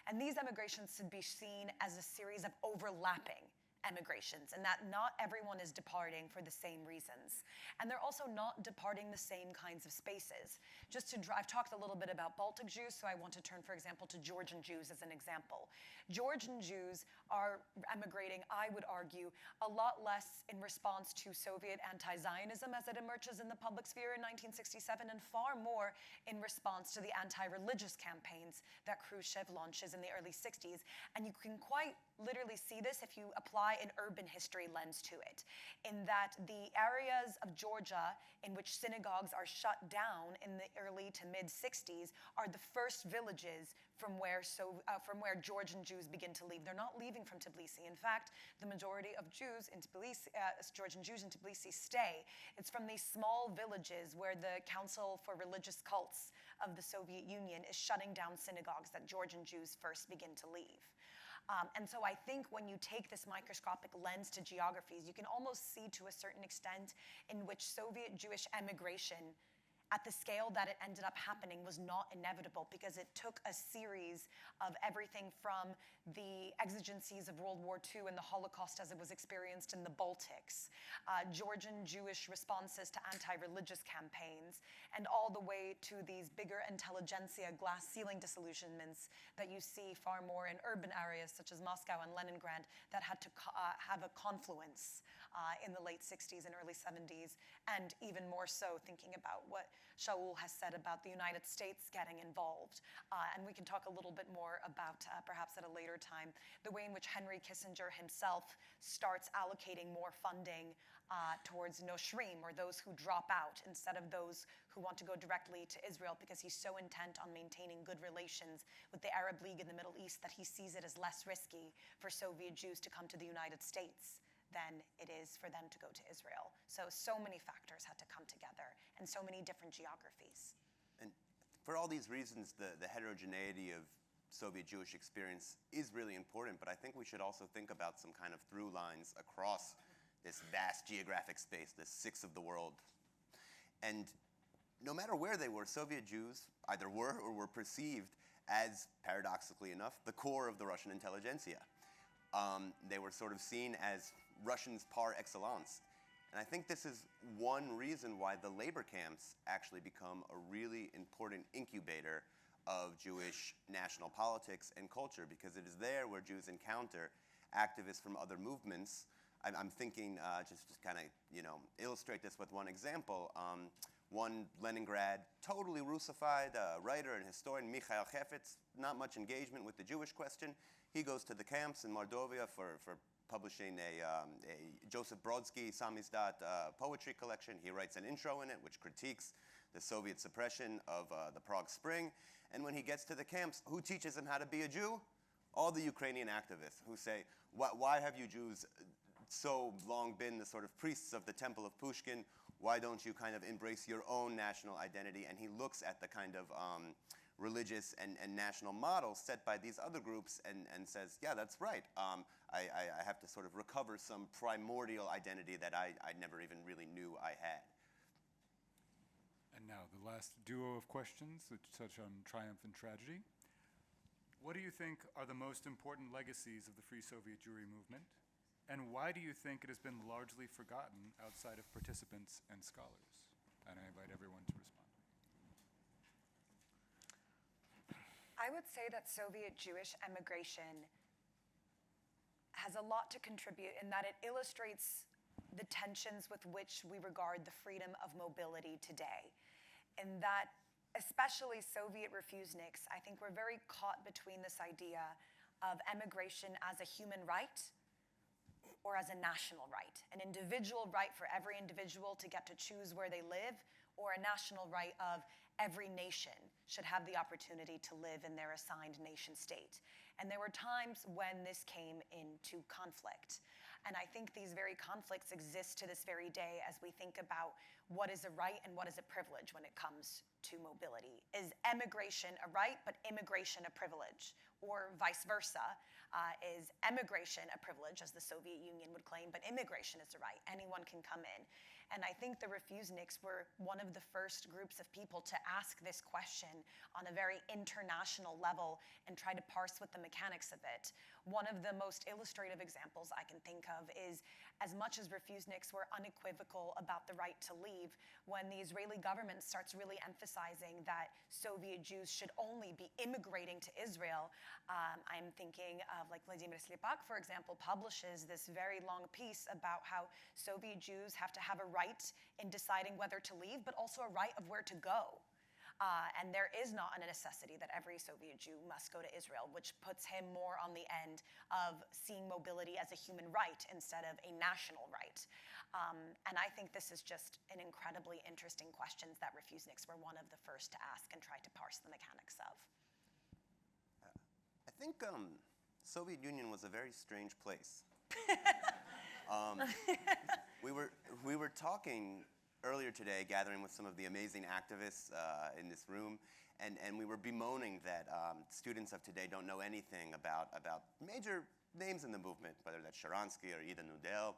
And these emigrations should be seen as a series of overlapping emigrations, and that not everyone is departing for the same reasons. And they're also not departing the same kinds of spaces. I've talked a little bit about Baltic Jews, so I want to turn, for example, to Georgian Jews as an example. Georgian Jews are emigrating, I would argue, a lot less in response to Soviet anti-Zionism as it emerges in the public sphere in 1967, and far more in response to the anti-religious campaigns that Khrushchev launches in the early 60s. And you can quite literally see this if you apply an urban history lens to it, in that the areas of Georgia in which synagogues are shut down in the early to mid-60s are the first villages from where Georgian Jews begin to leave. They're not leaving from Tbilisi. In fact, the majority of Jews in Tbilisi, Georgian Jews in Tbilisi stay. It's from these small villages where the Council for Religious Cults of the Soviet Union is shutting down synagogues that Georgian Jews first begin to leave. And so I think when you take this microscopic lens to geographies, you can almost see to a certain extent in which Soviet Jewish emigration at the scale that it ended up happening was not inevitable, because it took a series of everything from the exigencies of World War II and the Holocaust as it was experienced in the Baltics, Georgian Jewish responses to anti-religious campaigns, and all the way to these bigger intelligentsia glass ceiling disillusionments that you see far more in urban areas such as Moscow and Leningrad that had to have a confluence in the late 60s and early 70s, and even more so thinking about what Shaul has said about the United States getting involved. And we can talk a little bit more about, perhaps at a later time, the way in which Henry Kissinger himself starts allocating more funding towards noshrim, or those who drop out, instead of those who want to go directly to Israel, because he's so intent on maintaining good relations with the Arab League in the Middle East that he sees it as less risky for Soviet Jews to come to the United States than it is for them to go to Israel. So many factors had to come together, and so many different geographies. And for all these reasons, the heterogeneity of Soviet Jewish experience is really important, but I think we should also think about some kind of through lines across this vast geographic space, the sixth of the world. And no matter where they were, Soviet Jews either were or were perceived as, paradoxically enough, the core of the Russian intelligentsia. They were sort of seen as Russians par excellence. And I think this is one reason why the labor camps actually become a really important incubator of Jewish national politics and culture, because it is there where Jews encounter activists from other movements. I'm thinking, just kind of, illustrate this with one example. One Leningrad, totally Russified writer and historian, Mikhail Hefetz, not much engagement with the Jewish question. He goes to the camps in Mordovia for publishing a Joseph Brodsky samizdat poetry collection. He writes an intro in it which critiques the Soviet suppression of the Prague Spring. And when he gets to the camps, who teaches him how to be a Jew? All the Ukrainian activists who say, why have you Jews so long been the sort of priests of the temple of Pushkin? Why don't you kind of embrace your own national identity? And he looks at the kind of religious and national models set by these other groups and says, yeah, that's right. I have to sort of recover some primordial identity that I never even really knew I had. And now the last duo of questions that touch on triumph and tragedy. What do you think are the most important legacies of the Free Soviet Jewry movement? And why do you think it has been largely forgotten outside of participants and scholars? And I invite everyone to respond. I would say that Soviet Jewish emigration has a lot to contribute in that it illustrates the tensions with which we regard the freedom of mobility today. In that, especially Soviet refuseniks, I think we're very caught between this idea of emigration as a human right or as a national right, an individual right for every individual to get to choose where they live, or a national right of every nation should have the opportunity to live in their assigned nation state. And there were times when this came into conflict. And I think these very conflicts exist to this very day as we think about what is a right and what is a privilege when it comes to mobility. Is emigration a right, but immigration a privilege? Or vice versa, is emigration a privilege, as the Soviet Union would claim, but immigration is a right? Anyone can come in. And I think the refuseniks were one of the first groups of people to ask this question on a very international level and try to parse with the mechanics of it. One of the most illustrative examples I can think of is, as much as refuseniks were unequivocal about the right to leave, when the Israeli government starts really emphasizing that Soviet Jews should only be immigrating to Israel, I'm thinking of like Vladimir Slepak, for example, publishes this very long piece about how Soviet Jews have to have a right in deciding whether to leave, but also a right of where to go. And there is not a necessity that every Soviet Jew must go to Israel, which puts him more on the end of seeing mobility as a human right instead of a national right. And I think this is just an incredibly interesting question that refuseniks were one of the first to ask and try to parse the mechanics of. I think Soviet Union was a very strange place. We were talking earlier today, gathering with some of the amazing activists in this room, and we were bemoaning that students of today don't know anything about major names in the movement, whether that's Sharansky or Ida Nudel.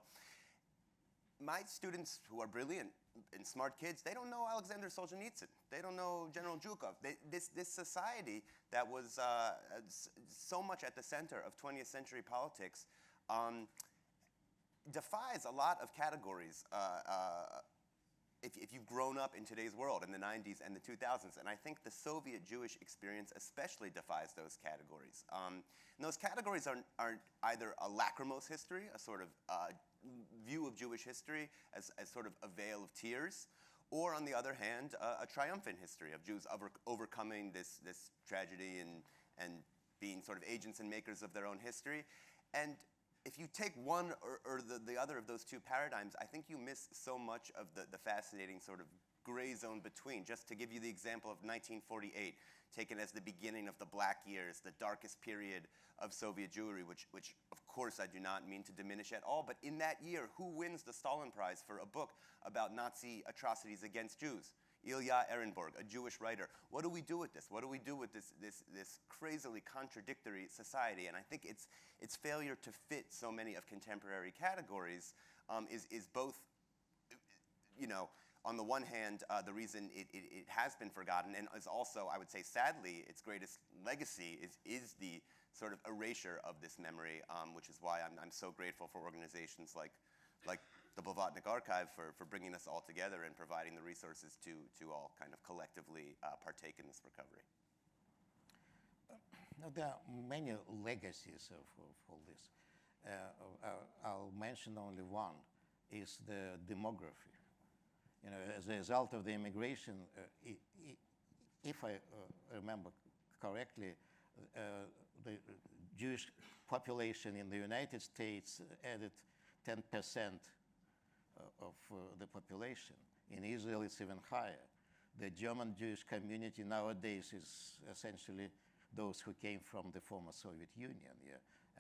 my students who are brilliant and smart kids, they don't know Alexander Solzhenitsyn. They don't know General Zhukov. This society that was so much at the center of 20th century politics defies a lot of categories if you've grown up in today's world in the 90s and the 2000s. And I think the Soviet Jewish experience especially defies those categories. And those categories are either a lachrymose history, a sort of view of Jewish history as sort of a veil of tears, or on the other hand, a triumphant history of Jews overcoming this tragedy and being sort of agents and makers of their own history. And if you take one or the other of those two paradigms, I think you miss so much of the fascinating sort of gray zone between. Just to give you the example of 1948, taken as the beginning of the Black Years, the darkest period of Soviet Jewry, which of course I do not mean to diminish at all, but in that year, who wins the Stalin Prize for a book about Nazi atrocities against Jews? Ilya Ehrenburg, a Jewish writer. What do we do with this? What do we do with this crazily contradictory society? And I think its failure to fit so many of contemporary categories is both, you know, on the one hand, the reason it has been forgotten, and is also, I would say, sadly, its greatest legacy is the sort of erasure of this memory, which is why I'm so grateful for organizations like the Blavatnik Archive for bringing us all together and providing the resources to all kind of collectively partake in this recovery. There are many legacies of all this. I'll mention only one, is the demography. You know, as a result of the immigration, if I remember correctly, the Jewish population in the United States added 10% of the population. In Israel, it's even higher. The German Jewish community nowadays is essentially those who came from the former Soviet Union,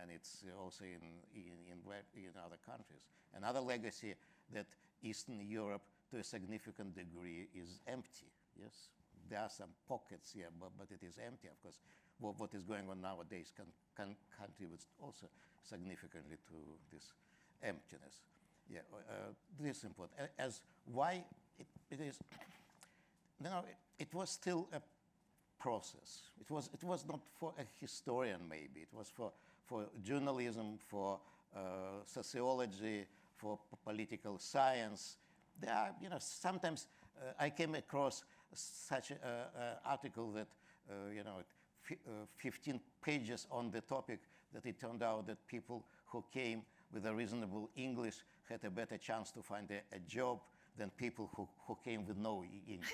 and it's also in other countries. Another legacy that Eastern Europe, to a significant degree, is empty. Yes, there are some pockets here, but it is empty. Of course, what is going on nowadays can contribute also significantly to this emptiness. Yeah, this is important. As why it is, you know, it was still a process. It was not for a historian, maybe. It was for journalism, for sociology, for political science. There are, you know, sometimes I came across such an article that, you know, 15 pages on the topic, that it turned out that people who came with a reasonable English had a better chance to find a job than people who came with no English.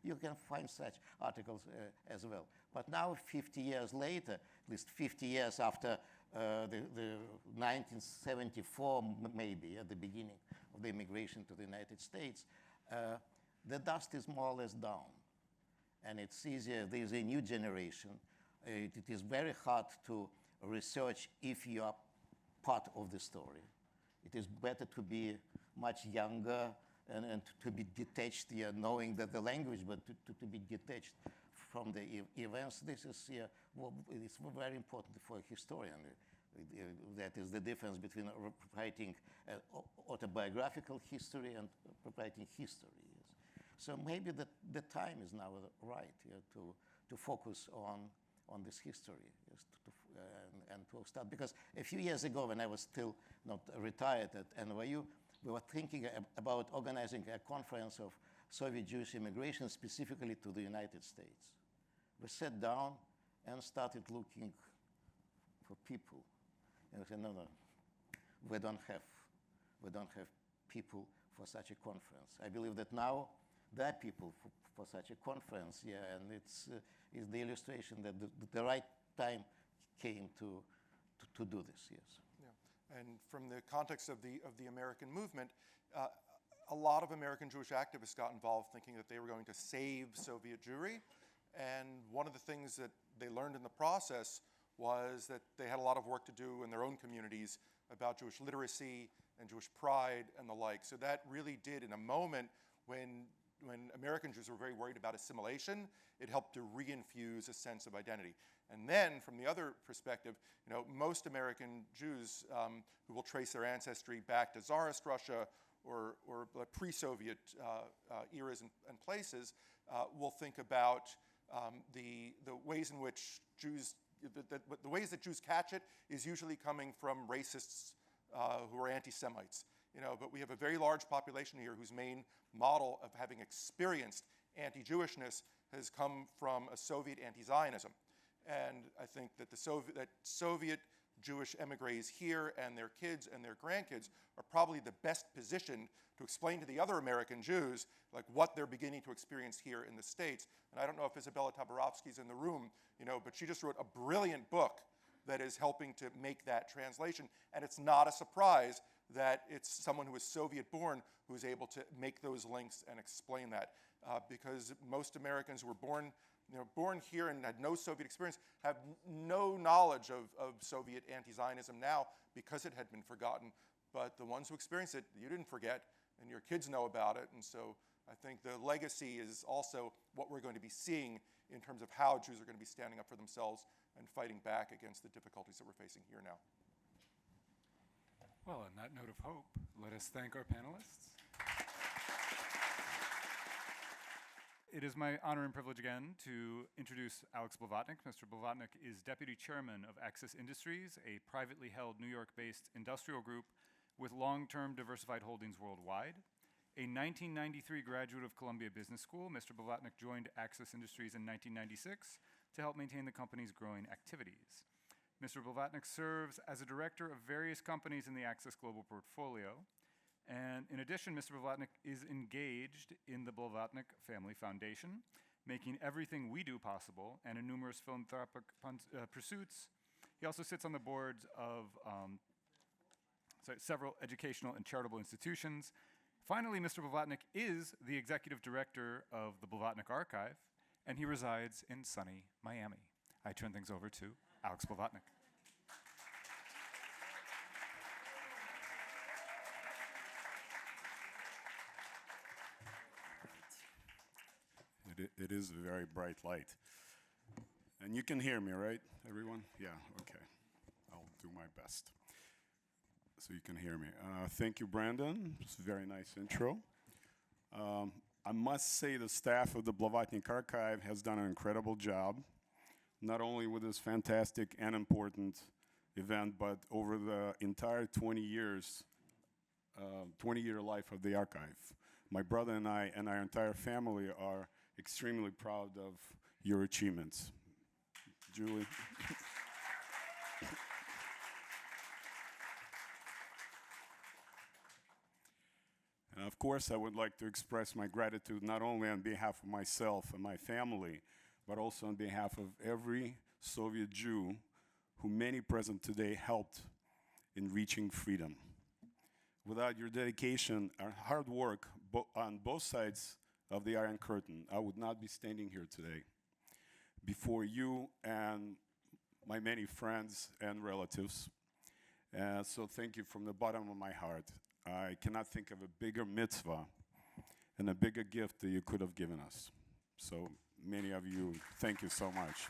You can find such articles as well. But now, 50 years later, at least 50 years after the 1974, maybe, at the beginning of the immigration to the United States, the dust is more or less down. And it's easier, there's a new generation. It is very hard to research if you are part of the story. It is better to be much younger and to be detached, knowing that the language, but to be detached from the events. This is it's very important for a historian. That is the difference between writing autobiographical history and writing history. Yes. So maybe the time is now right to focus on this history, yes, and to start. Because a few years ago, when I was still not retired at NYU, we were thinking about organizing a conference of Soviet Jewish immigration specifically to the United States. We sat down and started looking for people. And we said, no, we don't have people for such a conference. I believe that now there are people for such a conference, and it's the illustration that the right time came to do this, yes. Yeah. And from the context of the American movement, a lot of American Jewish activists got involved thinking that they were going to save Soviet Jewry. And one of the things that they learned in the process was that they had a lot of work to do in their own communities about Jewish literacy and Jewish pride and the like. So that really did, in a moment when when American Jews were very worried about assimilation, it helped to reinfuse a sense of identity. And then, from the other perspective, most American Jews who will trace their ancestry back to Tsarist Russia or pre-Soviet eras and places will think about the ways in which Jews, the ways that Jews catch it is usually coming from racists who are anti-Semites. But we have a very large population here whose main model of having experienced anti-Jewishness has come from a Soviet anti-Zionism. And I think that that Soviet Jewish emigres here and their kids and their grandkids are probably the best positioned to explain to the other American Jews like what they're beginning to experience here in the States. And I don't know if Isabella Zborovsky's in the room, but she just wrote a brilliant book that is helping to make that translation. And it's not a surprise that it's someone who is Soviet born who is able to make those links and explain that. Because most Americans who were born here and had no Soviet experience have no knowledge of Soviet anti-Zionism now because it had been forgotten. But the ones who experienced it, you didn't forget, and your kids know about it. And so I think the legacy is also what we're going to be seeing in terms of how Jews are going to be standing up for themselves and fighting back against the difficulties that we're facing here now. Well, on that note of hope, let us thank our panelists. It is my honor and privilege again to introduce Alex Blavatnik. Mr. Blavatnik is Deputy Chairman of Axis Industries, a privately held New York-based industrial group with long-term diversified holdings worldwide. A 1993 graduate of Columbia Business School, Mr. Blavatnik joined Axis Industries in 1996 to help maintain the company's growing activities. Mr. Blavatnik serves as a director of various companies in the Axis Global portfolio. And in addition, Mr. Blavatnik is engaged in the Blavatnik Family Foundation, making everything we do possible, and in numerous philanthropic pursuits. He also sits on the boards of several educational and charitable institutions. Finally, Mr. Blavatnik is the executive director of the Blavatnik Archive, and he resides in sunny Miami. I turn things over to Alex Blavatnik. It is a very bright light. And you can hear me, right, everyone? Yeah, okay. I'll do my best. So you can hear me. Thank you, Brandon. It's a very nice intro. I must say the staff of the Blavatnik Archive has done an incredible job, not only with this fantastic and important event, but over the entire 20-year life of the archive. My brother and I and our entire family are extremely proud of your achievements. Julie. And of course, I would like to express my gratitude not only on behalf of myself and my family, but also on behalf of every Soviet Jew who many present today helped in reaching freedom. Without your dedication and hard work on both sides of the Iron Curtain, I would not be standing here today before you and my many friends and relatives. So thank you from the bottom of my heart. I cannot think of a bigger mitzvah and a bigger gift that you could have given us. So many of you, thank you so much.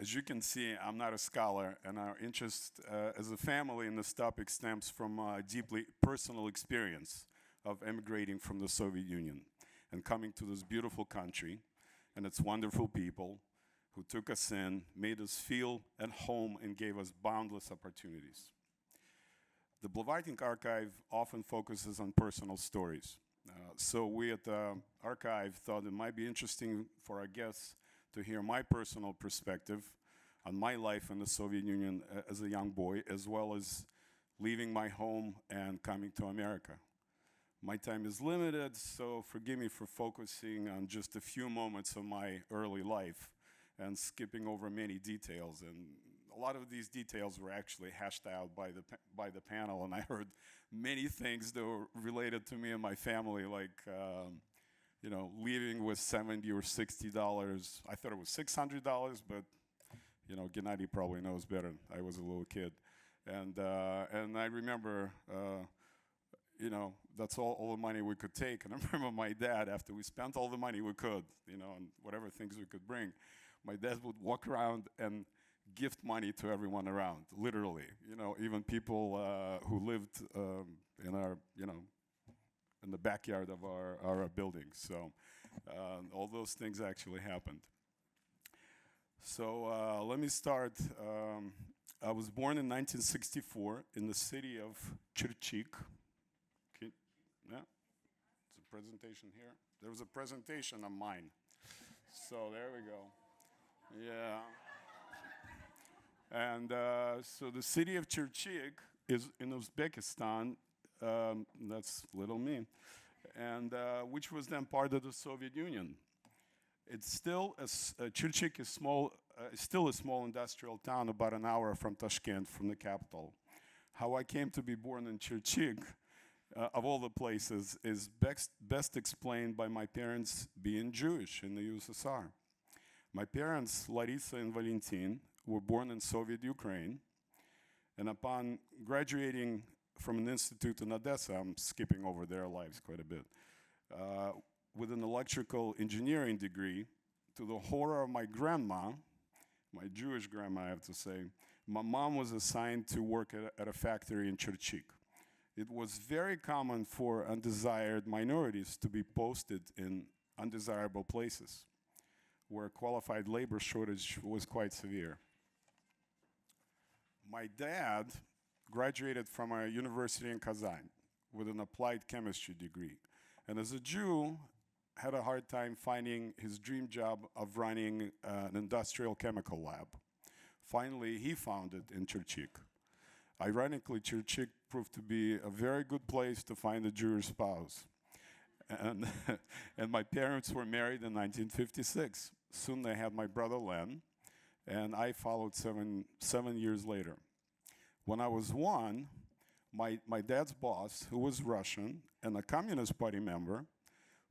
As you can see, I'm not a scholar, and our interest as a family in this topic stems from a deeply personal experience of emigrating from the Soviet Union and coming to this beautiful country and its wonderful people who took us in, made us feel at home, and gave us boundless opportunities. The Blavatnik Archive often focuses on personal stories. So we at the archive thought it might be interesting for our guests to hear my personal perspective on my life in the Soviet Union as a young boy, as well as leaving my home and coming to America. My time is limited, so forgive me for focusing on just a few moments of my early life and skipping over many details. And a lot of these details were actually hashed out by the panel, and I heard many things that were related to me and my family, like leaving with $70 or $60. I thought it was $600, but Gennady probably knows better. I was a little kid, and I remember you know, that's all the money we could take. And I remember my dad, after we spent all the money we could, you know, and whatever things we could bring, my dad would walk around and gift money to everyone around, literally. You know, even people who lived in our, you know, in the backyard of our building. So all those things actually happened. So let me start. I was born in 1964 in the city of Chirchik. Yeah, it's a presentation here. There was a presentation of mine. So there we go. Yeah. And so the city of Chirchik is in Uzbekistan. That's little me. And which was then part of the Soviet Union. It's still, Chirchik is still a small industrial town about an hour from Tashkent, from the capital. How I came to be born in Chirchik, of all the places, is best explained by my parents being Jewish in the USSR. My parents, Larisa and Valentin, were born in Soviet Ukraine, and upon graduating from an institute in Odessa, I'm skipping over their lives quite a bit, with an electrical engineering degree, to the horror of my grandma, my Jewish grandma, I have to say, my mom was assigned to work at a factory in Chirchik. It was very common for undesired minorities to be posted in undesirable places, where qualified labor shortage was quite severe. My dad graduated from a university in Kazan with an applied chemistry degree, and as a Jew, had a hard time finding his dream job of running an industrial chemical lab. Finally, he found it in Chirchik. Ironically, Chirchik proved to be a very good place to find a Jewish spouse. And, and my parents were married in 1956. Soon they had my brother Len, and I followed seven years later. When I was 1, my dad's boss, who was Russian and a Communist Party member,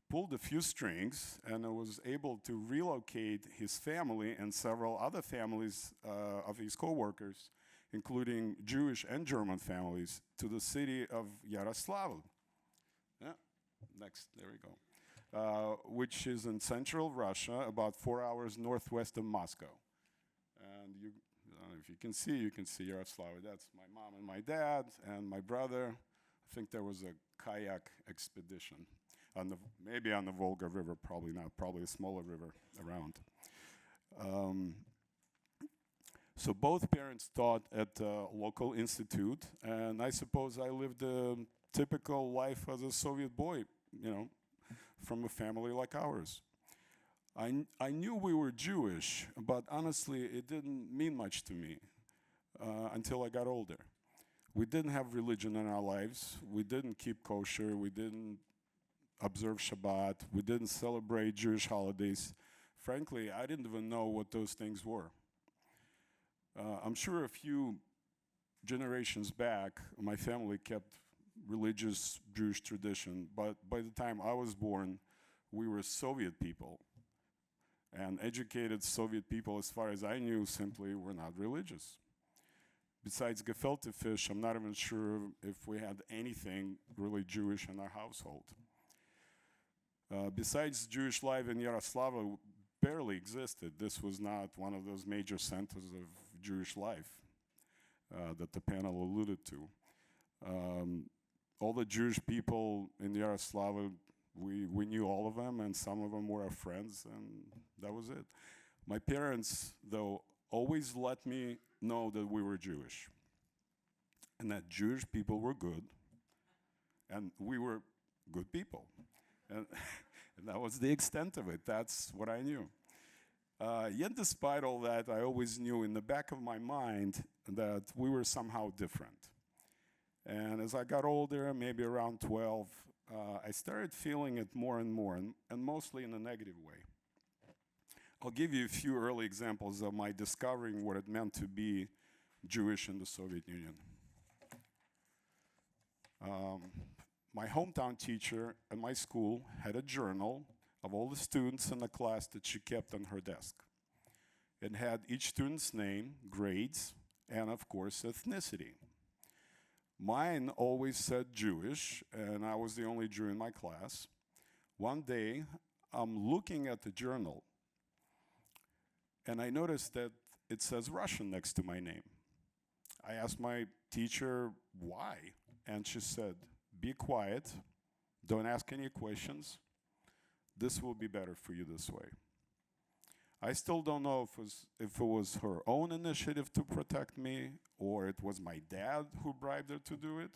pulled a few strings and was able to relocate his family and several other families of his co-workers, including Jewish and German families, to the city of Yaroslavl. Yeah, next, there we go. Which is in central Russia, about 4 hours northwest of Moscow. And if you can see Yaroslavl. That's my mom and my dad and my brother. I think there was a kayak expedition. Maybe on the Volga River, probably not, probably a smaller river around. So both parents taught at a local institute, and I suppose I lived a typical life as a Soviet boy, you know, from a family like ours. I knew we were Jewish, but honestly, it didn't mean much to me until I got older. We didn't have religion in our lives. We didn't keep kosher. We didn't observe Shabbat. We didn't celebrate Jewish holidays. Frankly, I didn't even know what those things were. I'm sure a few generations back, my family kept religious Jewish tradition, but by the time I was born, we were Soviet people. And educated Soviet people, as far as I knew, simply were not religious. Besides gefilte fish, I'm not even sure if we had anything really Jewish in our household. Besides Jewish life in Yaroslavl barely existed. This was not one of those major centers of Jewish life that the panel alluded to. All the Jewish people in Yaroslavl, we knew all of them, and some of them were our friends, and that was it. My parents, though, always let me know that we were Jewish, and that Jewish people were good, and we were good people. And that was the extent of it. That's what I knew. Yet despite all that, I always knew in the back of my mind that we were somehow different. And as I got older, maybe around 12, I started feeling it more and more, and mostly in a negative way. I'll give you a few early examples of my discovering what it meant to be Jewish in the Soviet Union. My hometown teacher at my school had a journal of all the students in the class that she kept on her desk. It had each student's name, grades, and of course ethnicity. Mine always said Jewish, and I was the only Jew in my class. One day, I'm looking at the journal, and I noticed that it says Russian next to my name. I asked my teacher why, and she said, "Be quiet, don't ask any questions. This will be better for you this way." I still don't know if it was her own initiative to protect me, or it was my dad who bribed her to do it.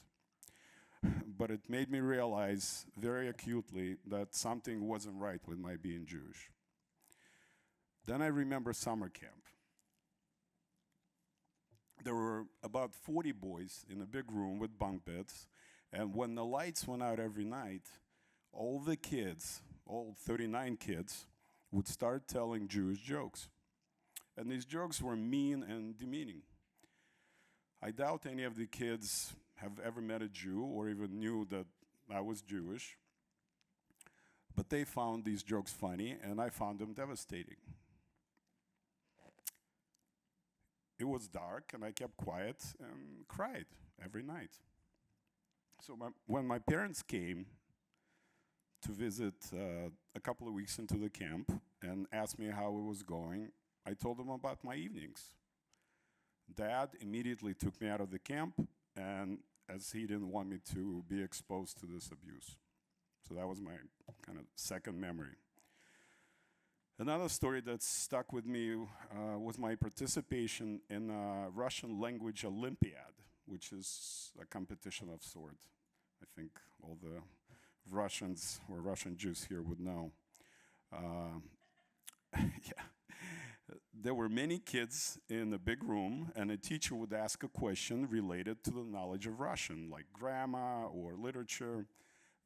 But it made me realize very acutely that something wasn't right with my being Jewish. Then I remember summer camp. There were about 40 boys in a big room with bunk beds, and when the lights went out every night, all the kids, all 39 kids, would start telling Jewish jokes. And these jokes were mean and demeaning. I doubt any of the kids have ever met a Jew or even knew that I was Jewish, but they found these jokes funny, and I found them devastating. It was dark, and I kept quiet and cried every night. So when my parents came to visit a couple of weeks into the camp and asked me how it was going, I told them about my evenings. Dad immediately took me out of the camp, and as he didn't want me to be exposed to this abuse. So that was my kind of second memory. Another story that stuck with me was my participation in a Russian language Olympiad, which is a competition of sorts. I think all the Russians or Russian Jews here would know. Yeah. There were many kids in a big room, and a teacher would ask a question related to the knowledge of Russian, like grammar or literature.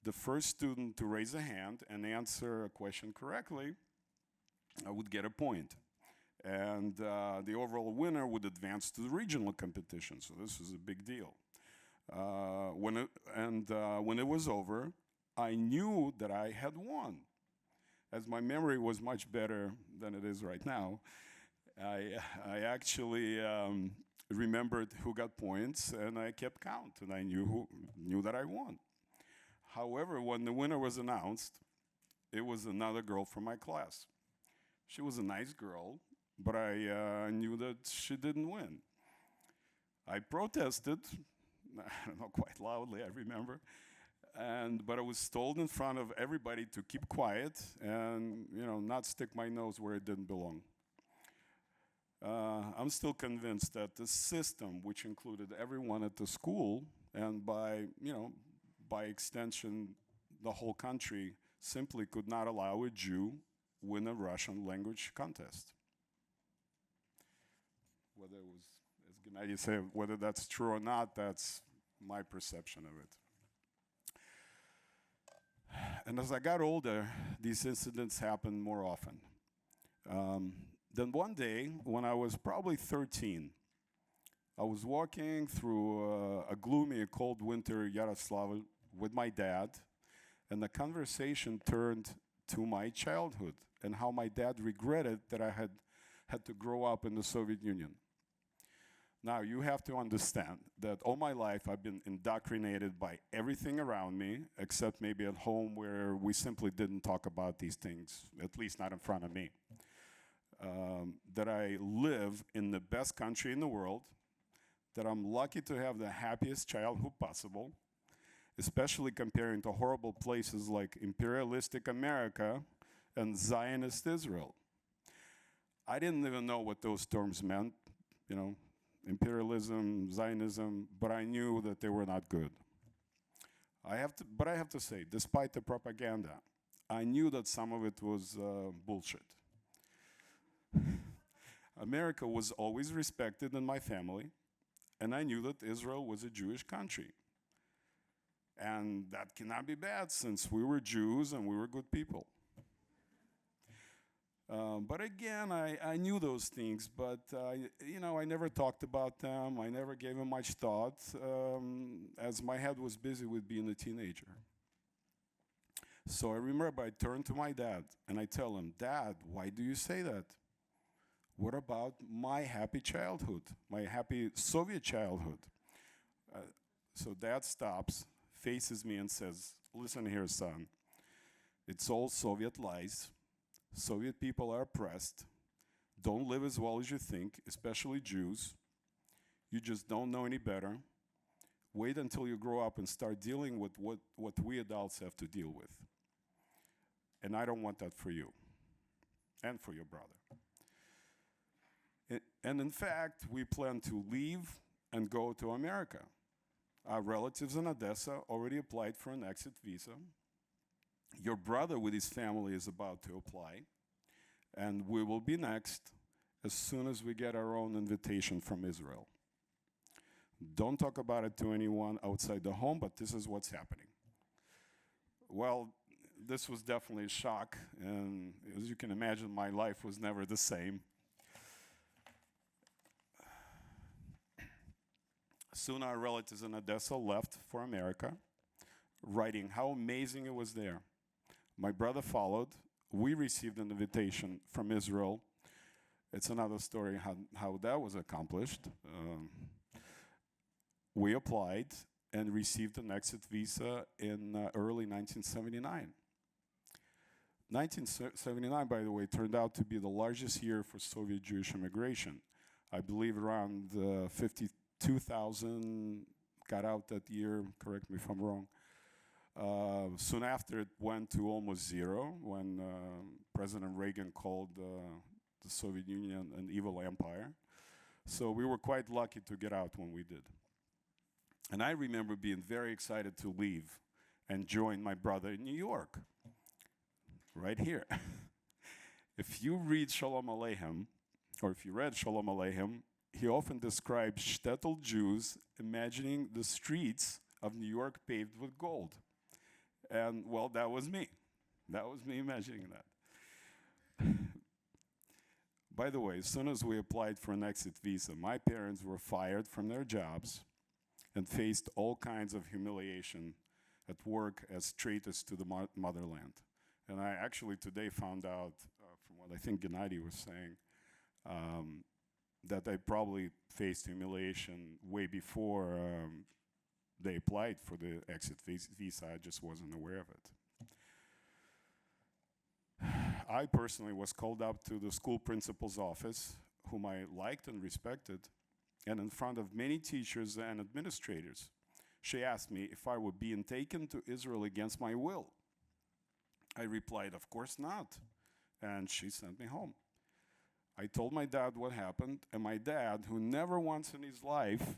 The first student to raise a hand and answer a question correctly would get a point. And the overall winner would advance to the regional competition, so this was a big deal. When it was over, I knew that I had won. As my memory was much better than it is right now, I actually remembered who got points, and I kept count, and I knew that I won. However, when the winner was announced, it was another girl from my class. She was a nice girl, but I knew that she didn't win. I protested, I don't know, quite loudly, I remember. But I was told in front of everybody to keep quiet and not stick my nose where it didn't belong. I'm still convinced that the system, which included everyone at the school and by extension the whole country, simply could not allow a Jew win a Russian language contest. Whether it was, as Gennady said, whether that's true or not, that's my perception of it. And as I got older, these incidents happened more often. Then one day, when I was probably 13, I was walking through a gloomy, cold winter Yaroslavl with my dad, and the conversation turned to my childhood and how my dad regretted that I had to grow up in the Soviet Union. Now, you have to understand that all my life I've been indoctrinated by everything around me, except maybe at home where we simply didn't talk about these things, at least not in front of me. That I live in the best country in the world, that I'm lucky to have the happiest childhood possible, especially comparing to horrible places like imperialistic America and Zionist Israel. I didn't even know what those terms meant, imperialism, Zionism, but I knew that they were not good. But I have to say, despite the propaganda, I knew that some of it was bullshit. America was always respected in my family, and I knew that Israel was a Jewish country. And that cannot be bad, since we were Jews and we were good people. But again, I knew those things, but I never talked about them. I never gave them much thought, as my head was busy with being a teenager. So I remember I turned to my dad and I tell him, "Dad, why do you say that? What about my happy childhood, my happy Soviet childhood?" So dad stops, faces me and says, listen here, son, it's all Soviet lies. Soviet people are oppressed, don't live as well as you think, especially Jews. You just don't know any better. Wait until you grow up and start dealing with what we adults have to deal with. And I don't want that for you and for your brother. And in fact, we plan to leave and go to America. Our relatives in Odessa already applied for an exit visa. Your brother with his family is about to apply. And we will be next as soon as we get our own invitation from Israel. Don't talk about it to anyone outside the home, but this is what's happening. Well, this was definitely a shock, and as you can imagine, my life was never the same. Soon our relatives in Odessa left for America, writing how amazing it was there. My brother followed. We received an invitation from Israel. It's another story how that was accomplished. We applied and received an exit visa in early 1979. 1979, by the way, turned out to be the largest year for Soviet Jewish immigration. I believe around 52,000 got out that year, correct me if I'm wrong. Soon after, it went to almost zero when President Reagan called the Soviet Union an evil empire. So we were quite lucky to get out when we did. And I remember being very excited to leave and join my brother in New York, right here. If you read Shalom Aleichem, or if you read Shalom Aleichem, he often describes shtetl Jews imagining the streets of New York paved with gold. And, well, that was me. That was me imagining that. By the way, as soon as we applied for an exit visa, my parents were fired from their jobs and faced all kinds of humiliation at work as traitors to the motherland. And I actually today found out, from what I think Gennady was saying, that I probably faced humiliation way before they applied for the exit visa. I just wasn't aware of it. I personally was called up to the school principal's office, whom I liked and respected, and in front of many teachers and administrators, she asked me if I were being taken to Israel against my will. I replied, of course not, and she sent me home. I told my dad what happened, and my dad, who never once in his life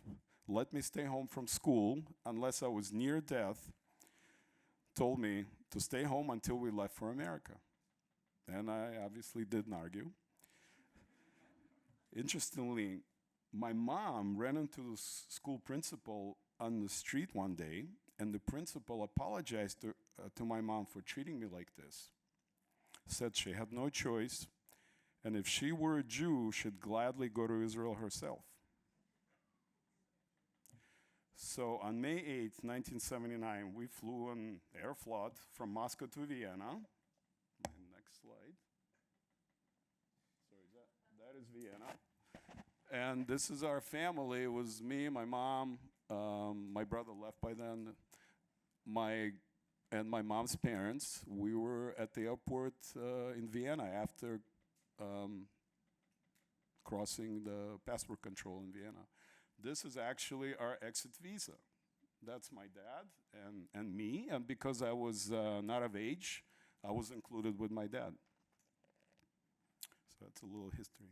let me stay home from school unless I was near death, told me to stay home until we left for America. And I obviously didn't argue. Interestingly, my mom ran into the school principal on the street one day, and the principal apologized to my mom for treating me like this. Said she had no choice, and if she were a Jew, she'd gladly go to Israel herself. So on May 8th, 1979, we flew on Aeroflot from Moscow to Vienna. Next slide. Sorry, that is Vienna. And this is our family. It was me, my mom, my brother left by then, and my mom's parents. We were at the airport in Vienna after crossing the passport control in Vienna. This is actually our exit visa. That's my dad and me, and because I was not of age, I was included with my dad. So that's a little history.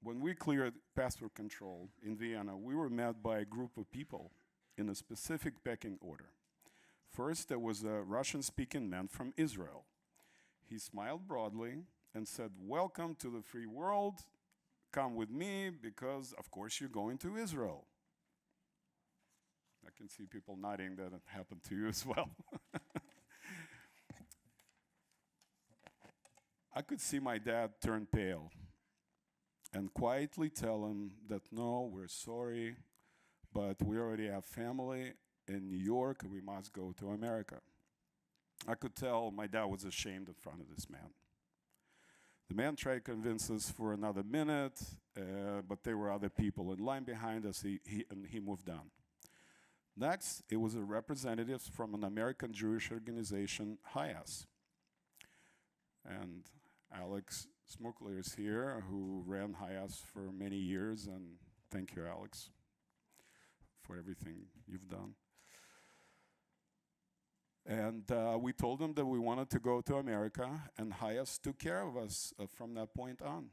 When we cleared passport control in Vienna, we were met by a group of people in a specific pecking order. First, there was a Russian-speaking man from Israel. He smiled broadly and said, "Welcome to the free world. Come with me because, of course, you're going to Israel." I can see people nodding that it happened to you as well. I could see my dad turn pale and quietly tell him that, no, we're sorry, but we already have family in New York and we must go to America. I could tell my dad was ashamed in front of this man. The man tried to convince us for another minute, but there were other people in line behind us, and he moved on. Next, it was a representative from an American Jewish organization, HIAS. And Alex Smukler is here, who ran HIAS for many years, and thank you, Alex, for everything you've done. And we told them that we wanted to go to America, and HIAS took care of us from that point on.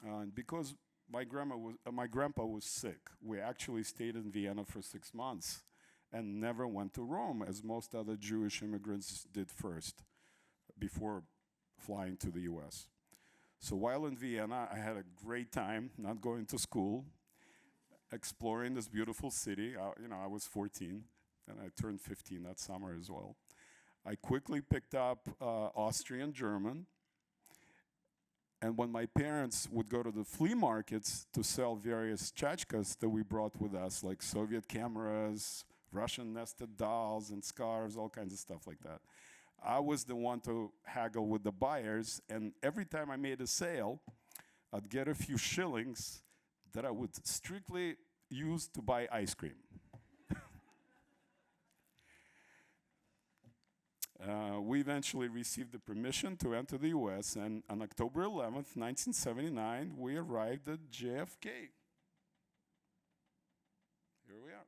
And because my grandpa was sick, we actually stayed in Vienna for 6 months and never went to Rome, as most other Jewish immigrants did first, before flying to the US. So while in Vienna, I had a great time not going to school, exploring this beautiful city. I was 14, and I turned 15 that summer as well. I quickly picked up Austrian German, and when my parents would go to the flea markets to sell various tchotchkes that we brought with us, like Soviet cameras, Russian nested dolls and scarves, all kinds of stuff like that, I was the one to haggle with the buyers, and every time I made a sale, I'd get a few shillings that I would strictly use to buy ice cream. We eventually received the permission to enter the US, and on October 11th, 1979, we arrived at JFK. Here we are.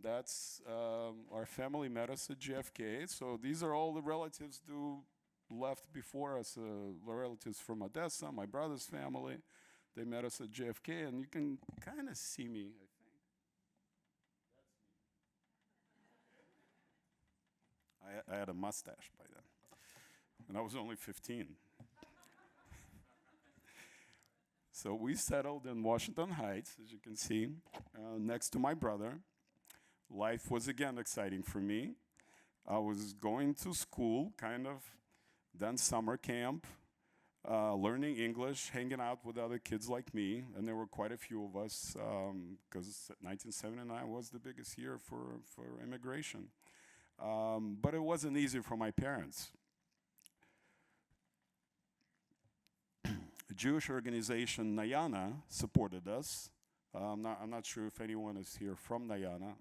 That's our family met us at JFK. So these are all the relatives who left before us, the relatives from Odessa, my brother's family. They met us at JFK, and you can kind of see me, I think. I had a mustache by then, and I was only 15. So we settled in Washington Heights, as you can see, next to my brother. Life was again exciting for me. I was going to school, kind of, then summer camp, learning English, hanging out with other kids like me, and there were quite a few of us, because 1979 was the biggest year for immigration. But it wasn't easy for my parents. A Jewish organization, Nayana, supported us. I'm not sure if anyone is here from Nayana.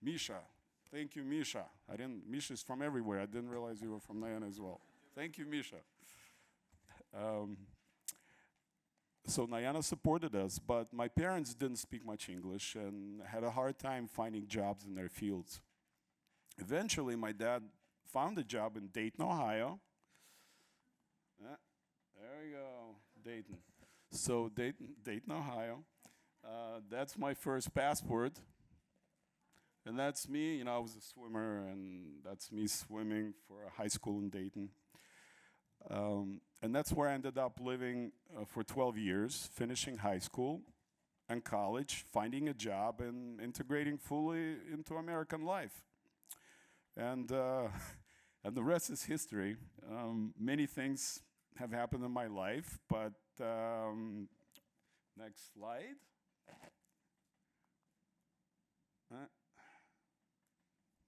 Misha. Thank you, Misha. Misha's from everywhere. I didn't realize you were from Nayana as well. Thank you, Misha. So Nayana supported us, but my parents didn't speak much English and had a hard time finding jobs in their fields. Eventually, my dad found a job in Dayton, Ohio. There we go, Dayton. So Dayton, Ohio. That's my first passport. And that's me, I was a swimmer, and that's me swimming for a high school in Dayton. And that's where I ended up living for 12 years, finishing high school and college, finding a job, and integrating fully into American life. And the rest is history. Many things have happened in my life, but next slide.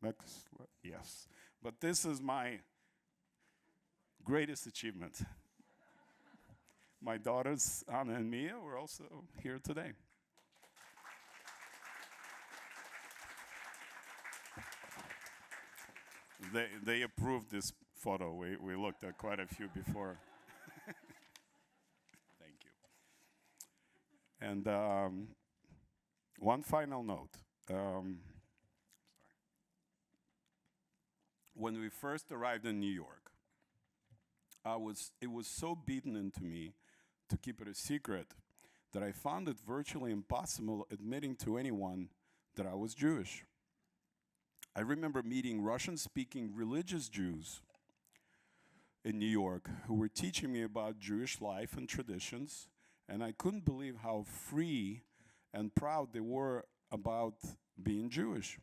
Next slide. Yes. But this is my greatest achievement. My daughters, Anna and Mia, were also here today. They approved this photo. We looked at quite a few before. Thank you. And one final note. When we first arrived in New York, it was so beaten into me to keep it a secret that I found it virtually impossible admitting to anyone that I was Jewish. I remember meeting Russian-speaking religious Jews in New York who were teaching me about Jewish life and traditions, and I couldn't believe how free and proud they were about being Jewish.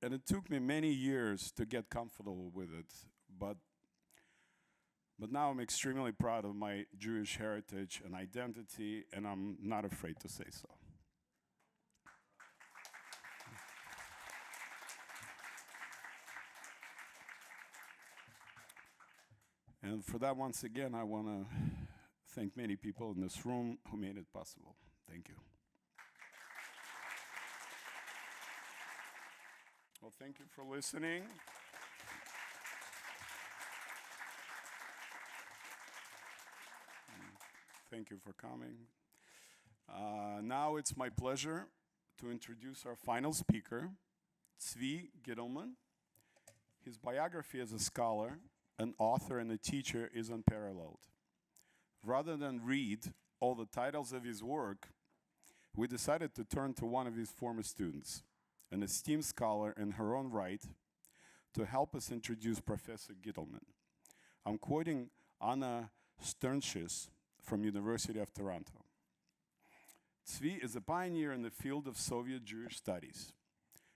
And it took me many years to get comfortable with it, but now I'm extremely proud of my Jewish heritage and identity, and I'm not afraid to say so. And for that, once again, I want to thank many people in this room who made it possible. Thank you. Well, thank you for listening. Thank you for coming. Now it's my pleasure to introduce our final speaker, Zvi Gitelman. His biography as a scholar, an author, and a teacher is unparalleled. Rather than read all the titles of his work, we decided to turn to one of his former students, an esteemed scholar in her own right, to help us introduce Professor Gitelman. I'm quoting Anna Sternschis from University of Toronto. Zvi is a pioneer in the field of Soviet Jewish studies.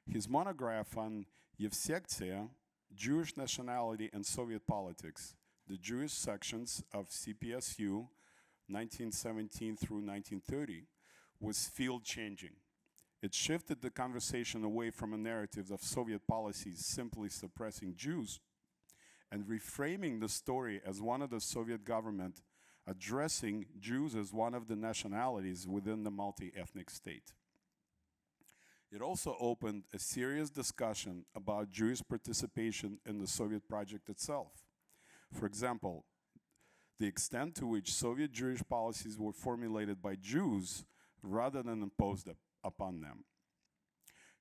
His monograph on Yevsektia, Jewish Nationality and Soviet Politics, the Jewish sections of CPSU, 1917 through 1930, was field-changing. It shifted the conversation away from a narrative of Soviet policies simply suppressing Jews and reframing the story as one of the Soviet government addressing Jews as one of the nationalities within the multi-ethnic state. It also opened a serious discussion about Jewish participation in the Soviet project itself. For example, the extent to which Soviet Jewish policies were formulated by Jews rather than imposed upon them.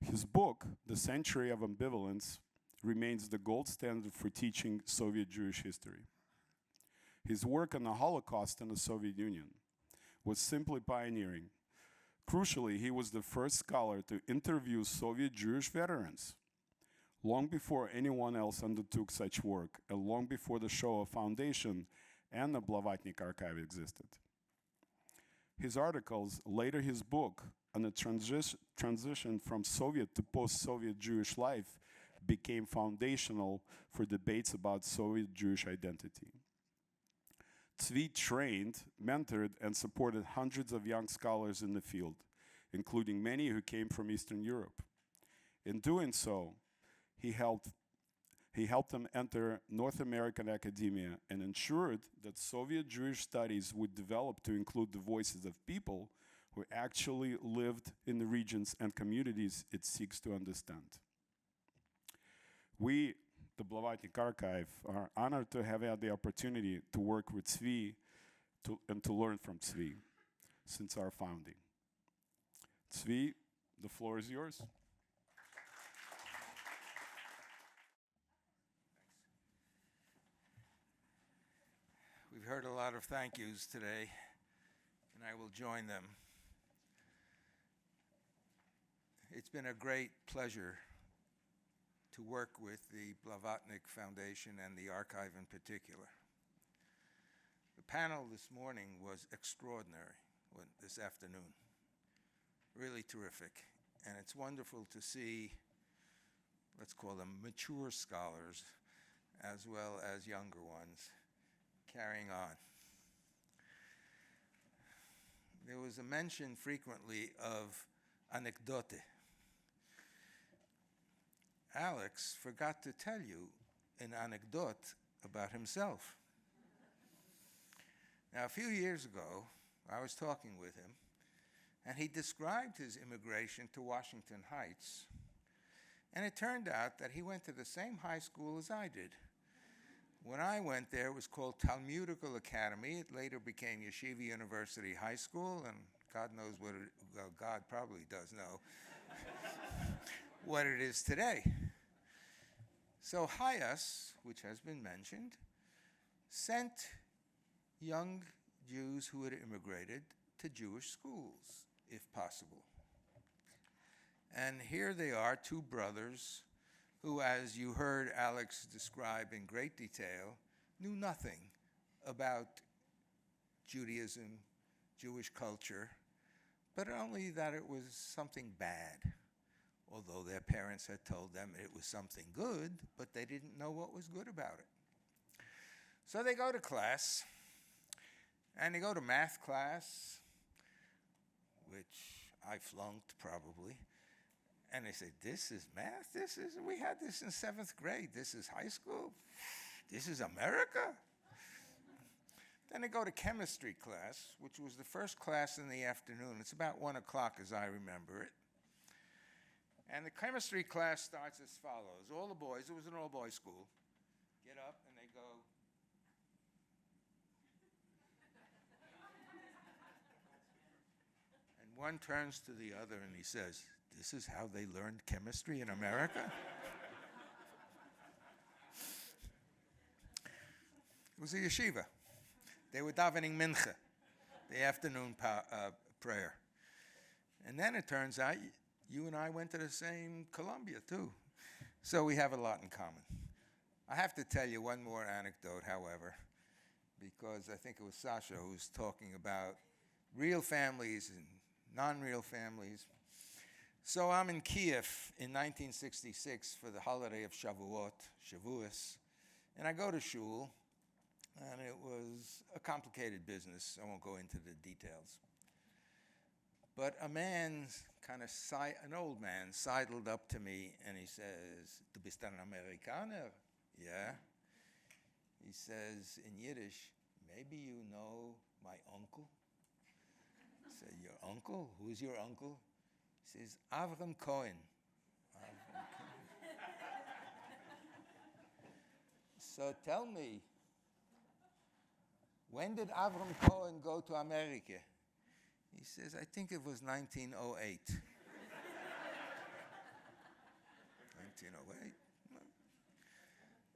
His book, The Century of Ambivalence, remains the gold standard for teaching Soviet Jewish history. His work on the Holocaust in the Soviet Union was simply pioneering. Crucially, he was the first scholar to interview Soviet Jewish veterans, long before anyone else undertook such work, and long before the Shoah Foundation and the Blavatnik Archive existed. His articles, later his book, on the transition from Soviet to post-Soviet Jewish life became foundational for debates about Soviet Jewish identity. Zvi trained, mentored, and supported hundreds of young scholars in the field, including many who came from Eastern Europe. In doing so, he helped them enter North American academia and ensured that Soviet Jewish studies would develop to include the voices of people who actually lived in the regions and communities it seeks to understand. We, the Blavatnik Archive, are honored to have had the opportunity to work with Zvi and to learn from Zvi since our founding. Zvi, the floor is yours. We've heard a lot of thank yous today, and I will join them. It's been a great pleasure to work with the Blavatnik Foundation and the archive in particular. The panel this morning was extraordinary, this afternoon. Really terrific. And it's wonderful to see, let's call them mature scholars, as well as younger ones, carrying on. There was a mention frequently of anecdote. Alex forgot to tell you an anecdote about himself. Now, a few years ago, I was talking with him, and he described his immigration to Washington Heights, and it turned out that he went to the same high school as I did. When I went there, it was called Talmudical Academy. It later became Yeshiva University High School, and God knows what it, well, God probably does know what it is today. So HIAS, which has been mentioned, sent young Jews who had immigrated to Jewish schools, if possible. And here they are, two brothers who, as you heard Alex describe in great detail, knew nothing about Judaism, Jewish culture, but only that it was something bad, although their parents had told them it was something good, but they didn't know what was good about it. So they go to class, and they go to math class, which I flunked probably, and they say, this is math? We had this in 7th grade. This is high school? This is America? Then I go to chemistry class, which was the first class in the afternoon. It's about 1 o'clock as I remember it. And the chemistry class starts as follows. All the boys, it was an all-boys school, get up and they go. And one turns to the other and he says, "This is how they learned chemistry in America?" It was a yeshiva. They were davening mincha, the afternoon prayer. And then it turns out you and I went to the same Columbia, too. So we have a lot in common. I have to tell you one more anecdote, however, because I think it was Sasha who was talking about real families and non-real families. So I'm in Kiev in 1966 for the holiday of Shavuos, and I go to shul, and it was a complicated business. I won't go into the details. But a man, an old man, sidled up to me and he says, "Du bist ein Amerikaner?" Yeah. He says in Yiddish, "Maybe you know my uncle?" I said, "Your uncle? Who's your uncle?" He says, "Avram Cohen." So tell me, when did Avram Cohen go to America? He says, "I think it was 1908. 1908.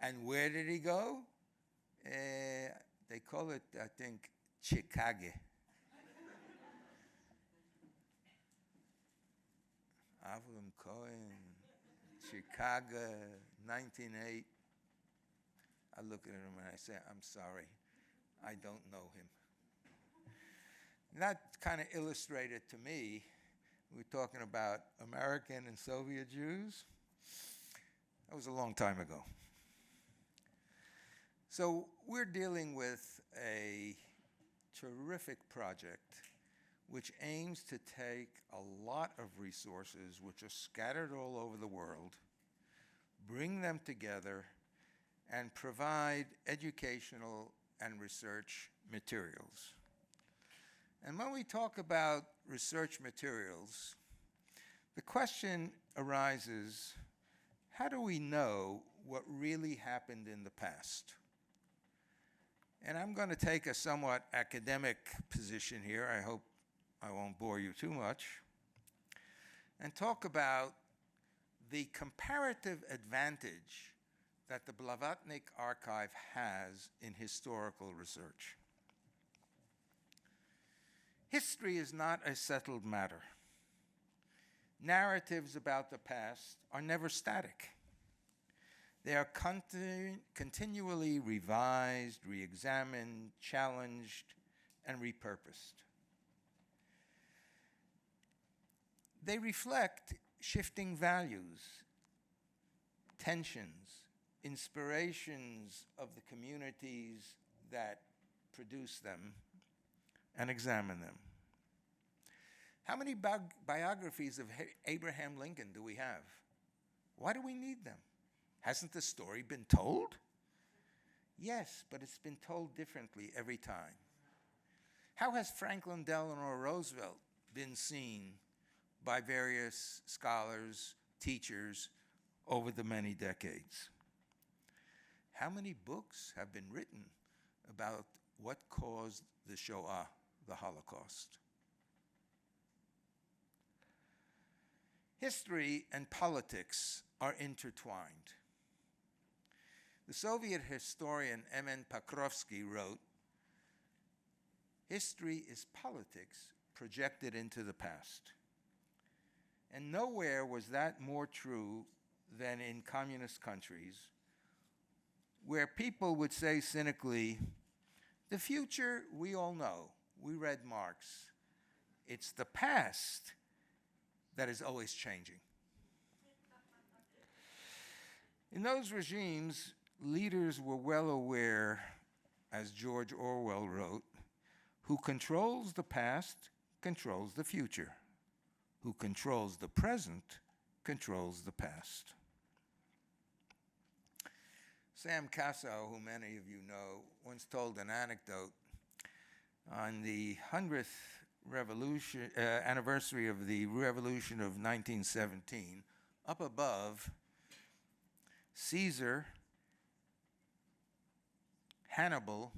And where did he go? They call it, I think, Chicago. Avram Cohen, Chicago, 1908. I look at him and I say, "I'm sorry, I don't know him." And that kind of illustrated to me, we're talking about American and Soviet Jews. That was a long time ago. So we're dealing with a terrific project which aims to take a lot of resources which are scattered all over the world, bring them together, and provide educational and research materials. And when we talk about research materials, the question arises, how do we know what really happened in the past? And I'm going to take a somewhat academic position here. I hope I won't bore you too much. And talk about the comparative advantage that the Blavatnik Archive has in historical research. History is not a settled matter. Narratives about the past are never static. They are continually revised, re-examined, challenged, and repurposed. They reflect shifting values, tensions, inspirations of the communities that produce them and examine them. How many biographies of Abraham Lincoln do we have? Why do we need them? Hasn't the story been told? Yes, but it's been told differently every time. How has Franklin Delano Roosevelt been seen by various scholars, teachers, over the many decades? How many books have been written about what caused the Shoah, the Holocaust? History and politics are intertwined. The Soviet historian M.N. Pokrovsky wrote, "History is politics projected into the past." And nowhere was that more true than in communist countries, where people would say cynically, "The future we all know, we read Marx. It's the past that is always changing." In those regimes, leaders were well aware, as George Orwell wrote, "Who controls the past controls the future. Who controls the present controls the past." Sam Casso, who many of you know, once told an anecdote on the 100th anniversary of the Revolution of 1917, up above, Caesar, Hannibal,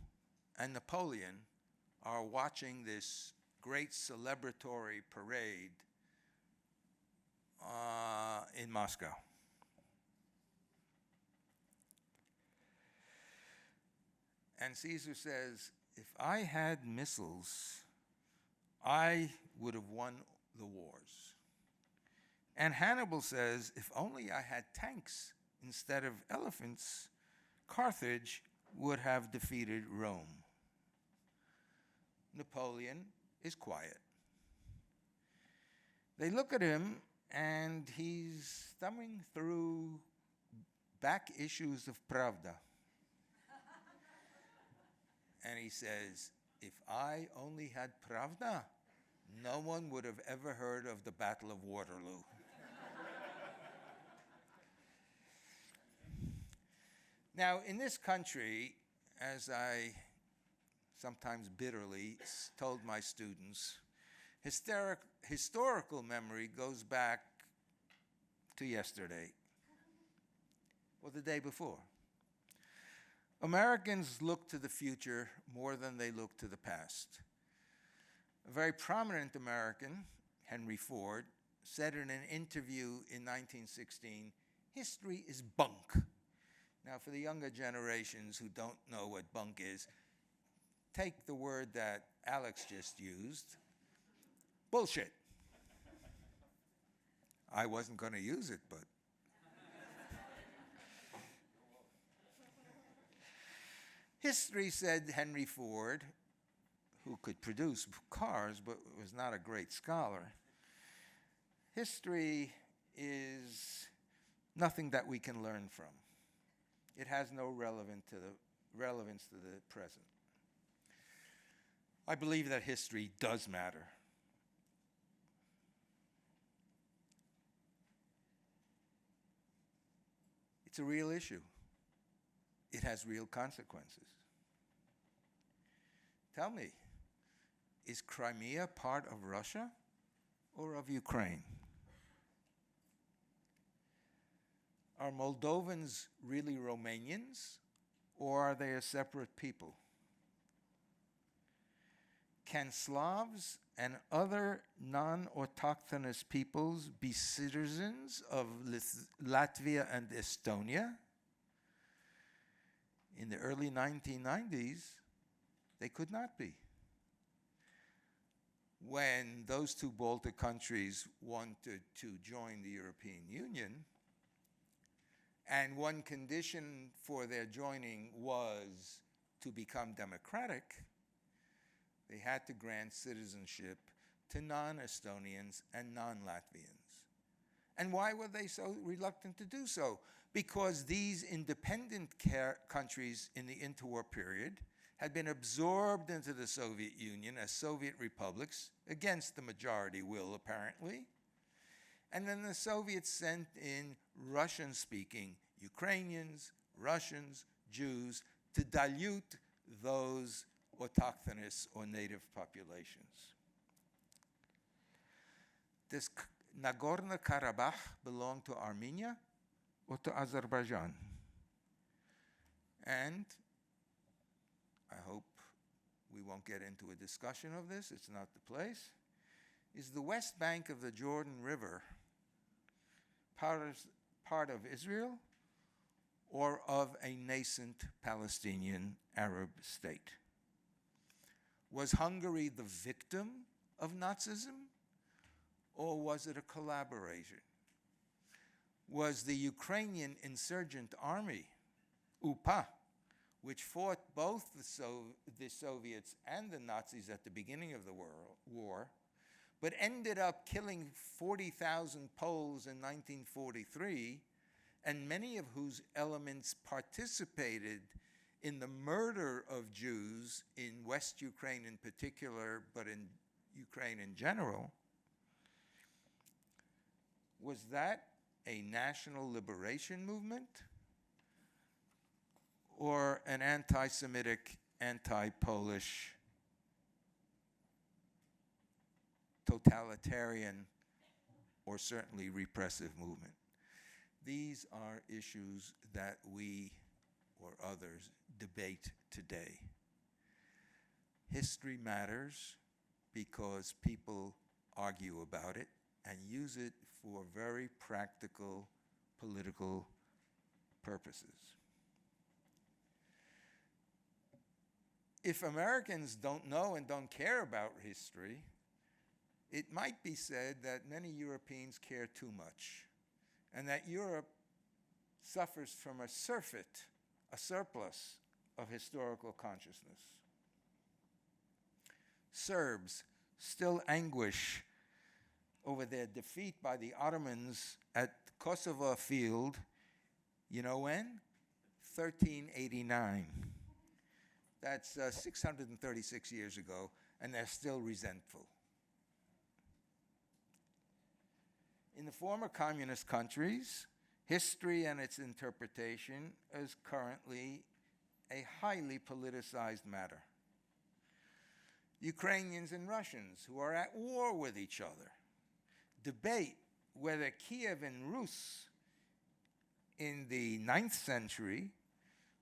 and Napoleon are watching this great celebratory parade in Moscow. And Caesar says, if I had missiles, I would have won the wars. And Hannibal says, if only I had tanks instead of elephants, Carthage would have defeated Rome. Napoleon is quiet. They look at him, and he's thumbing through back issues of Pravda. And he says, if I only had Pravda, no one would have ever heard of the Battle of Waterloo. Now, in this country, as I sometimes bitterly told my students, historical memory goes back to yesterday or the day before. Americans look to the future more than they look to the past. A very prominent American, Henry Ford, said in an interview in 1916, history is bunk. Now, for the younger generations who don't know what bunk is, take the word that Alex just used, bullshit. I wasn't going to use it, but. History, said Henry Ford, who could produce cars but was not a great scholar, history is nothing that we can learn from. It has no relevance to the present. I believe that history does matter. It's a real issue. It has real consequences. Tell me, is Crimea part of Russia or of Ukraine? Are Moldovans really Romanians, or are they a separate people? Can Slavs and other non-autochthonous peoples be citizens of Latvia and Estonia? In the early 1990s, they could not be. When those two Baltic countries wanted to join the European Union, and one condition for their joining was to become democratic, they had to grant citizenship to non-Estonians and non-Latvians. And why were they so reluctant to do so? Because these independent countries in the interwar period had been absorbed into the Soviet Union as Soviet republics, against the majority will, apparently. And then the Soviets sent in Russian-speaking Ukrainians, Russians, Jews, to dilute those autochthonous or native populations. Does Nagorno-Karabakh belong to Armenia or to Azerbaijan? And I hope we won't get into a discussion of this, it's not the place. Is the West Bank of the Jordan River part of Israel or of a nascent Palestinian Arab state? Was Hungary the victim of Nazism, or was it a collaboration? Was the Ukrainian insurgent army, UPA, which fought both the Soviets and the Nazis at the beginning of the war, but ended up killing 40,000 Poles in 1943, and many of whose elements participated in the murder of Jews in West Ukraine in particular, but in Ukraine in general? Was that a national liberation movement or an anti-Semitic, anti-Polish totalitarian or certainly repressive movement. These are issues that we or others debate today. History matters because people argue about it and use it for very practical political purposes. If Americans don't know and don't care about history, it might be said that many Europeans care too much, and that Europe suffers from a surplus of historical consciousness. Serbs still anguish over their defeat by the Ottomans at Kosovo Field, you know when? 1389. That's 636 years ago, and they're still resentful. In the former communist countries, history and its interpretation is currently a highly politicized matter. Ukrainians and Russians, who are at war with each other, debate whether Kiev and Rus in the 9th century,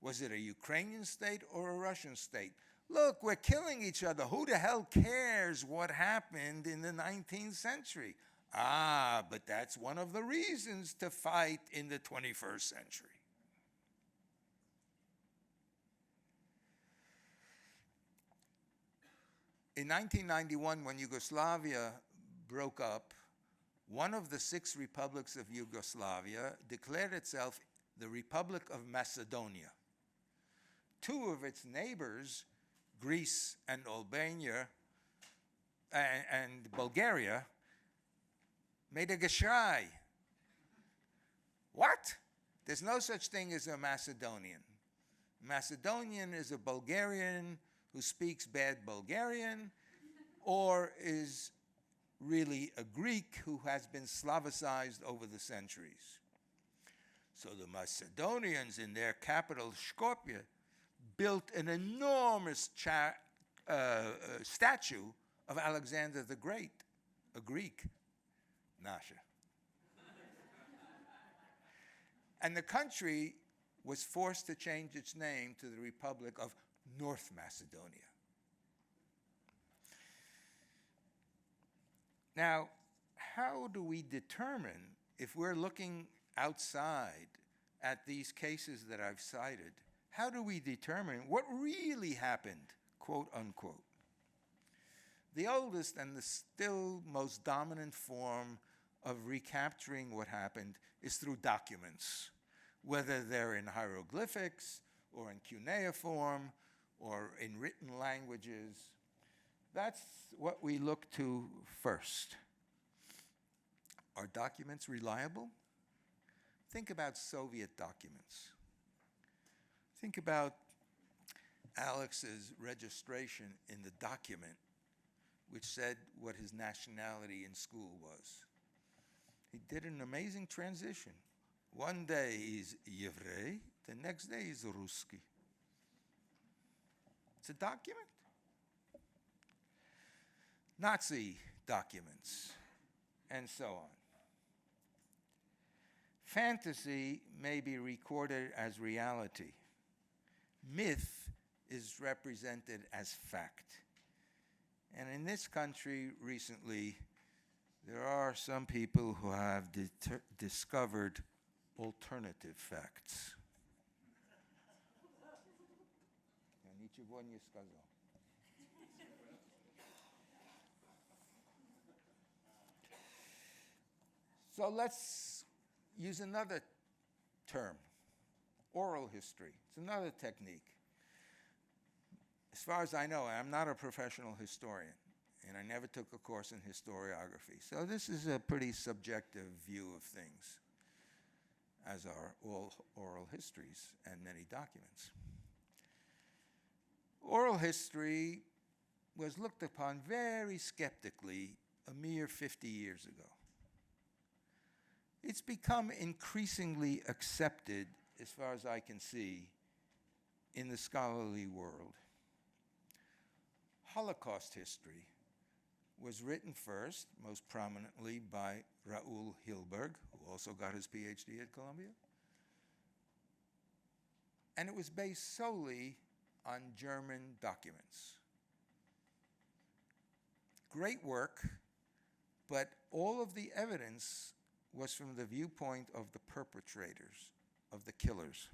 was it a Ukrainian state or a Russian state? Look, we're killing each other. Who the hell cares what happened in the 19th century? Ah, but that's one of the reasons to fight in the 21st century. In 1991, when Yugoslavia broke up, one of the 6 republics of Yugoslavia declared itself the Republic of Macedonia. 2 of its neighbors, Greece and Albania and Bulgaria, made a geshrai. What? There's no such thing as a Macedonian. Macedonian is a Bulgarian who speaks bad Bulgarian or is really a Greek who has been Slavicized over the centuries. So the Macedonians in their capital, Skopje, built an enormous statue of Alexander the Great, a Greek. Nasha. And the country was forced to change its name to the Republic of North Macedonia. Now, how do we determine, if we're looking outside at these cases that I've cited, how do we determine what really happened, quote unquote? The oldest and the still most dominant form of recapturing what happened is through documents, whether they're in hieroglyphics or in cuneiform or in written languages. That's what we look to first. Are documents reliable? Think about Soviet documents. Think about Alex's registration in the document which said what his nationality in school was. He did an amazing transition. One day he's Yevrey, the next day he's Ruski. It's a document. Nazi documents, and so on. Fantasy may be recorded as reality. Myth is represented as fact. And in this country recently, there are some people who have discovered alternative facts. So let's use another term, oral history. It's another technique. As far as I know, I'm not a professional historian, and I never took a course in historiography. So this is a pretty subjective view of things, as are all oral histories and many documents. Oral history was looked upon very skeptically a mere 50 years ago. It's become increasingly accepted, as far as I can see, in the scholarly world. Holocaust history was written first, most prominently by Raoul Hilberg, who also got his PhD at Columbia. And it was based solely on German documents. Great work, but all of the evidence was from the viewpoint of the perpetrators, of the killers.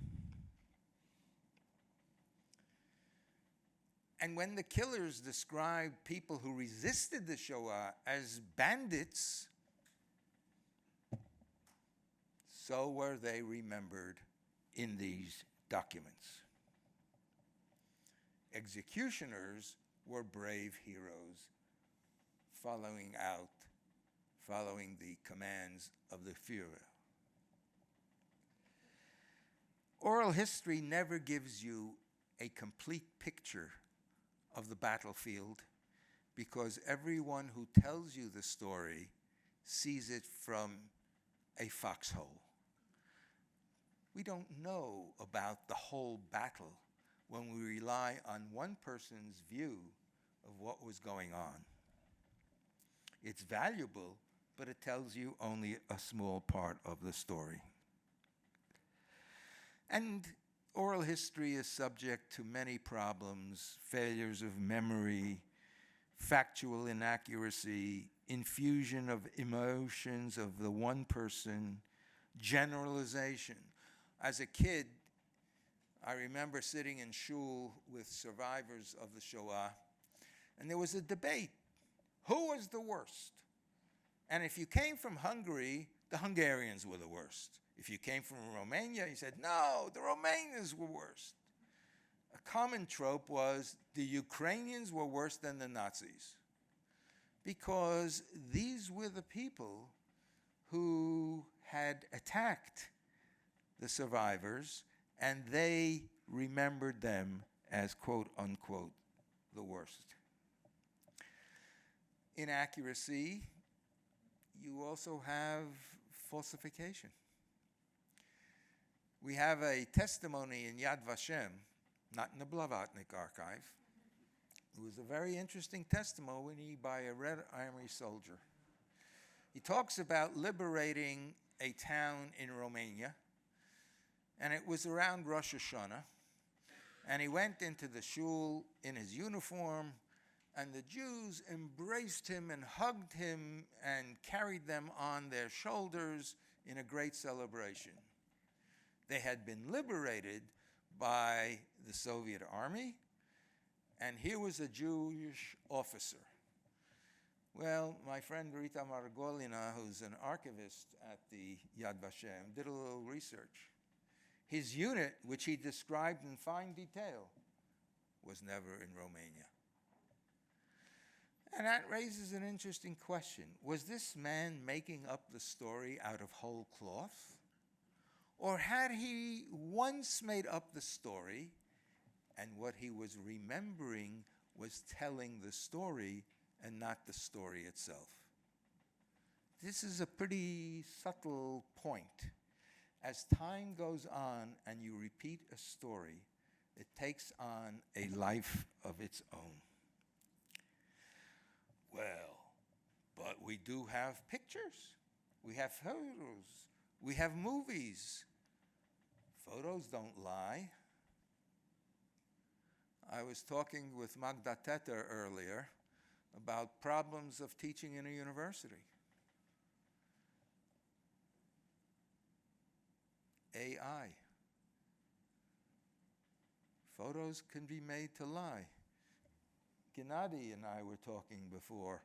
And when the killers described people who resisted the Shoah as bandits, so were they remembered in these documents. Executioners were brave heroes following the commands of the Führer. Oral history never gives you a complete picture of the battlefield because everyone who tells you the story sees it from a foxhole. We don't know about the whole battle when we rely on one person's view of what was going on. It's valuable, but it tells you only a small part of the story. And oral history is subject to many problems: failures of memory, factual inaccuracy, infusion of emotions of the one person, generalization. As a kid, I remember sitting in shul with survivors of the Shoah, and there was a debate. Who was the worst? And if you came from Hungary, the Hungarians were the worst. If you came from Romania, you said, no, the Romanians were worst. A common trope was the Ukrainians were worse than the Nazis, because these were the people who had attacked the survivors, and they remembered them as, quote unquote, the worst. Inaccuracy, you also have falsification. We have a testimony in Yad Vashem, not in the Blavatnik Archive. It was a very interesting testimony by a Red Army soldier. He talks about liberating a town in Romania, and it was around Rosh Hashanah, and he went into the shul in his uniform, and the Jews embraced him and hugged him and carried them on their shoulders in a great celebration. They had been liberated by the Soviet army, and here was a Jewish officer. Well, my friend Rita Margolina, who's an archivist at the Yad Vashem, did a little research. His unit, which he described in fine detail, was never in Romania. And that raises an interesting question. Was this man making up the story out of whole cloth? Or had he once made up the story, and what he was remembering was telling the story and not the story itself? This is a pretty subtle point. As time goes on and you repeat a story, it takes on a life of its own. Well, but we do have pictures, we have photos, we have movies. Photos don't lie. I was talking with Magda Teter earlier about problems of teaching in a university. AI. Photos can be made to lie. Gennady and I were talking before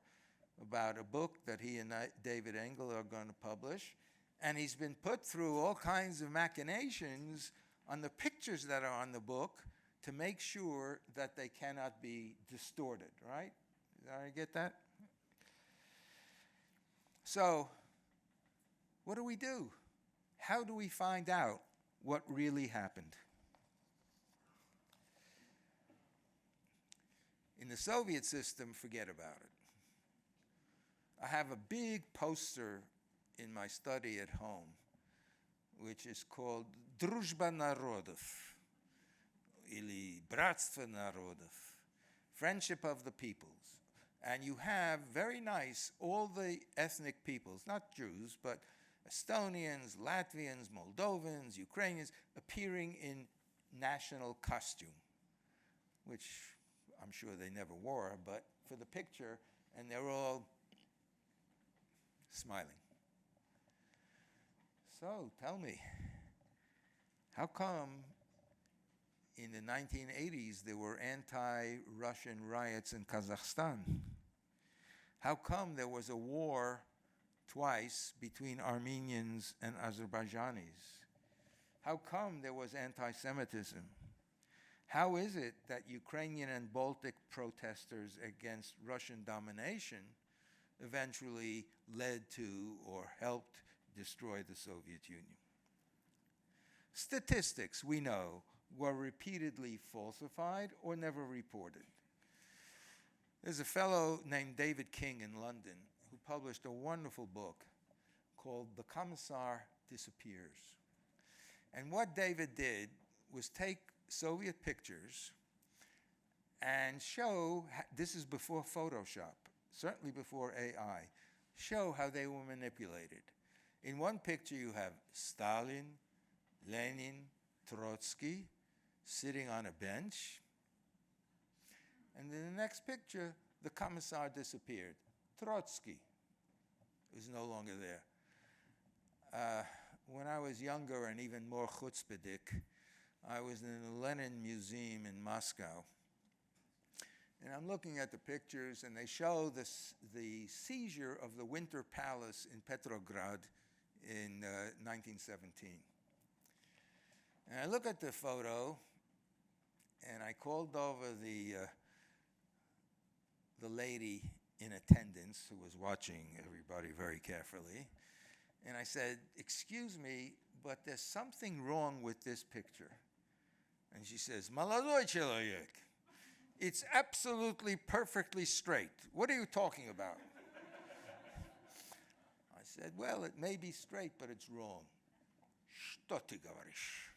about a book that he and David Engel are going to publish, and he's been put through all kinds of machinations on the pictures that are on the book to make sure that they cannot be distorted, right? Did I get that? So, what do we do? How do we find out what really happened? In the Soviet system, forget about it. I have a big poster in my study at home, which is called Druzhba Narodov, или Bratstvo Narodov, Friendship of the Peoples. And you have very nice, all the ethnic peoples, not Jews, but Estonians, Latvians, Moldovans, Ukrainians, appearing in national costume, which I'm sure they never wore, but for the picture, and they're all smiling. So tell me, how come in the 1980s there were anti-Russian riots in Kazakhstan? How come there was a war twice between Armenians and Azerbaijanis? How come there was anti-Semitism? How is it that Ukrainian and Baltic protesters against Russian domination eventually led to or helped destroy the Soviet Union? Statistics, we know, were repeatedly falsified or never reported. There's a fellow named David King in London who published a wonderful book called The Commissar Disappears. And what David did was take Soviet pictures and show, this is before Photoshop, certainly before AI, show how they were manipulated. In one picture you have Stalin, Lenin, Trotsky sitting on a bench. And in the next picture, the commissar disappeared. Trotsky is no longer there. When I was younger and even more chutzpahdik, I was in the Lenin Museum in Moscow. And I'm looking at the pictures, and they show the seizure of the Winter Palace in Petrograd in 1917. And I look at the photo, and I called over the lady in attendance who was watching everybody very carefully, and I said, "Excuse me, but there's something wrong with this picture." And she says, "Молодой человек, it's absolutely perfectly straight. What are you talking about?" I said, "Well, it may be straight, but it's wrong." "Что ты говоришь?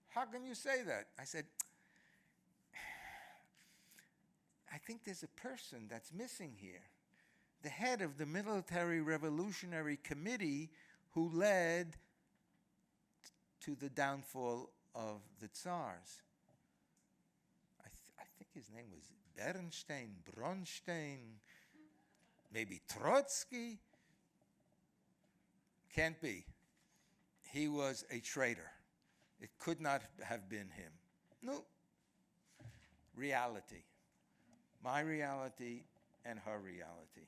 How can you say that?" I said, "I think there's a person that's missing here. The head of the Military Revolutionary Committee who led to the downfall of the Tsars. I think his name was Bernstein, Bronstein, maybe Trotsky. Can't be. He was a traitor. It could not have been him." No. Reality. My reality and her reality.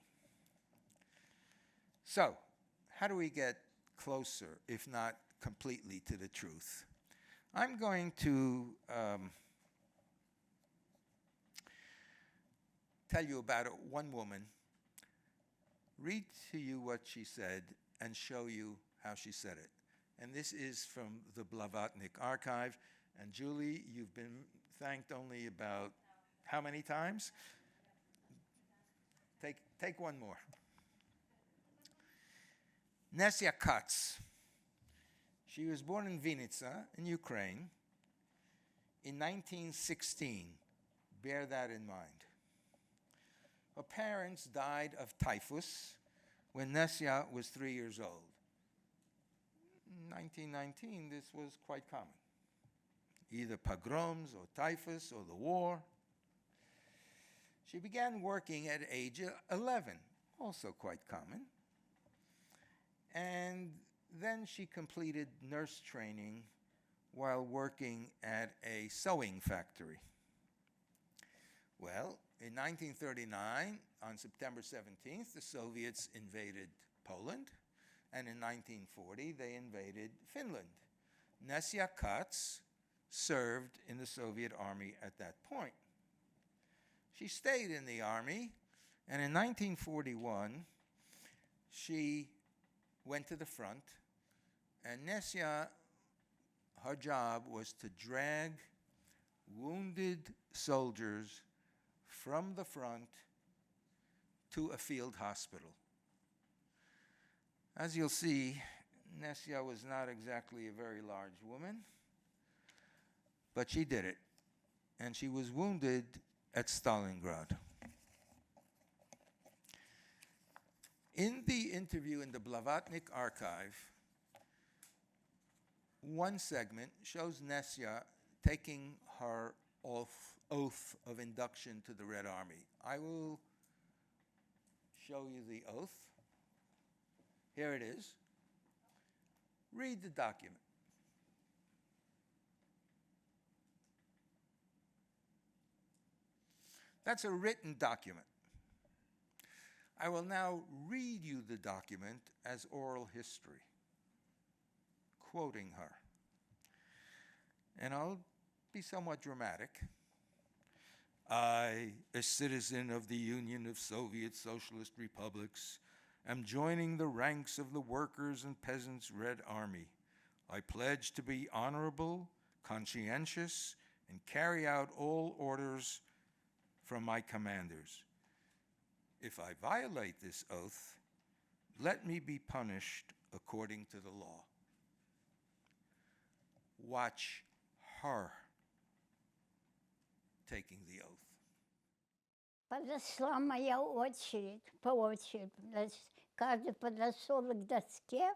So, how do we get closer, if not completely, to the truth? I'm going to tell you about one woman, read to you what she said, and show you how she said it. And this is from the Blavatnik Archive. And Julie, you've been thanked only about how many times? Take one more. Nesia Katz. She was born in Vinnytsia in Ukraine in 1916. Bear that in mind. Her parents died of typhus when Nesia was 3 years old. In 1919, this was quite common. Either pogroms or typhus or the war. She began working at age 11, also quite common. And then she completed nurse training while working at a sewing factory. Well, in 1939, on September 17th, the Soviets invaded Poland, and in 1940, they invaded Finland. Nesia Katz served in the Soviet army at that point. She stayed in the army, and in 1941, she went to the front, and Nesia, her job was to drag wounded soldiers from the front to a field hospital. As you'll see, Nesia was not exactly a very large woman, but she did it, and she was wounded at Stalingrad. In the interview in the Blavatnik Archive, one segment shows Nesya taking her oath of induction to the Red Army. I will show you the oath. Here it is. Read the document. That's a written document. I will now read you the document as oral history, quoting her. And I'll be somewhat dramatic. I, a citizen of the Union of Soviet Socialist Republics, am joining the ranks of the Workers' and Peasants' Red Army. I pledge to be honorable, conscientious, and carry out all orders from my commanders. If I violate this oath, let me be punished according to the law. Watch her taking the oath. Подошла моя очередь, по очереди. Каждый подошел к доске.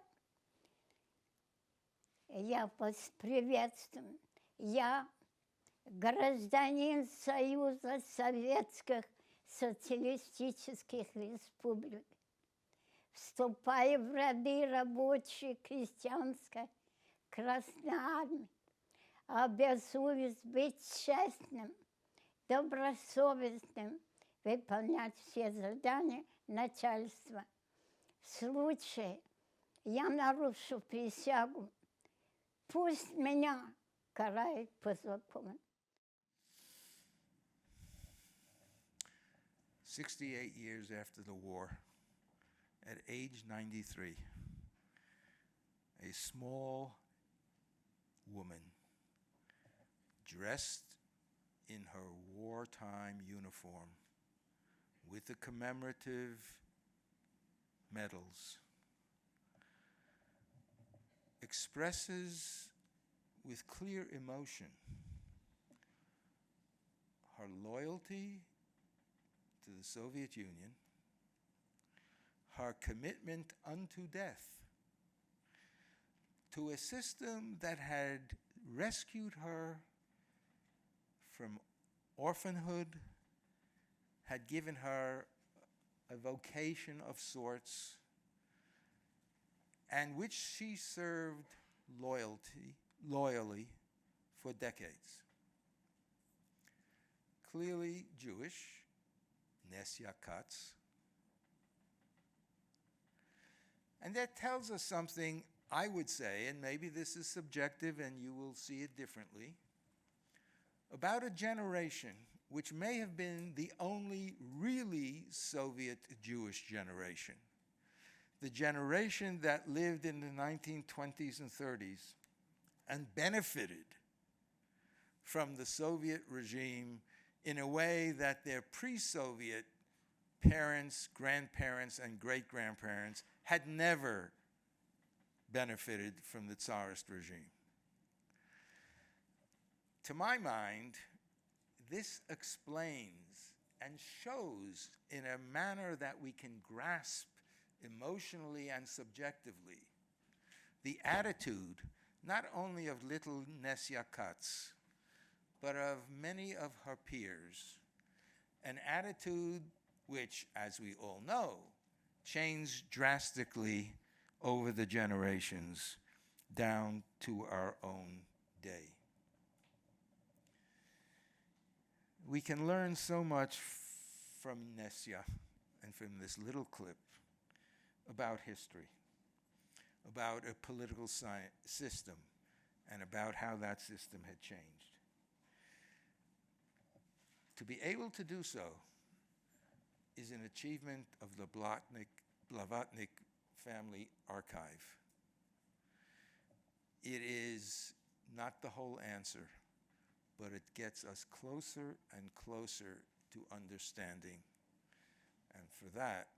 Я вас приветствую. Я гражданин Союза Советских Социалистических Республик. Вступаю в ряды рабочей крестьянской Красной Армии. Обязуюсь быть честным, добросовестным, выполнять все задания начальства. В случае я нарушу присягу, пусть меня карает по закону. 68 years after the war, at age 93, a small woman dressed in her wartime uniform with the commemorative medals expresses with clear emotion her loyalty to the Soviet Union, her commitment unto death, to a system that had rescued her from orphanhood, had given her a vocation of sorts, and which she served loyally for decades. Clearly Jewish, Nesya Katz. And that tells us something, I would say, and maybe this is subjective and you will see it differently, about a generation which may have been the only really Soviet Jewish generation. The generation that lived in the 1920s and 30s and benefited from the Soviet regime in a way that their pre-Soviet parents, grandparents, and great-grandparents had never benefited from the Tsarist regime. To my mind, this explains and shows in a manner that we can grasp emotionally and subjectively the attitude not only of little Nesya Katz, but of many of her peers, an attitude which, as we all know, changed drastically over the generations down to our own day. We can learn so much from Nesya and from this little clip about history, about a political system, and about how that system had changed. To be able to do so is an achievement of the Blavatnik Family Archive. It is not the whole answer, but it gets us closer and closer to understanding. And for that,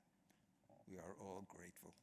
we are all grateful.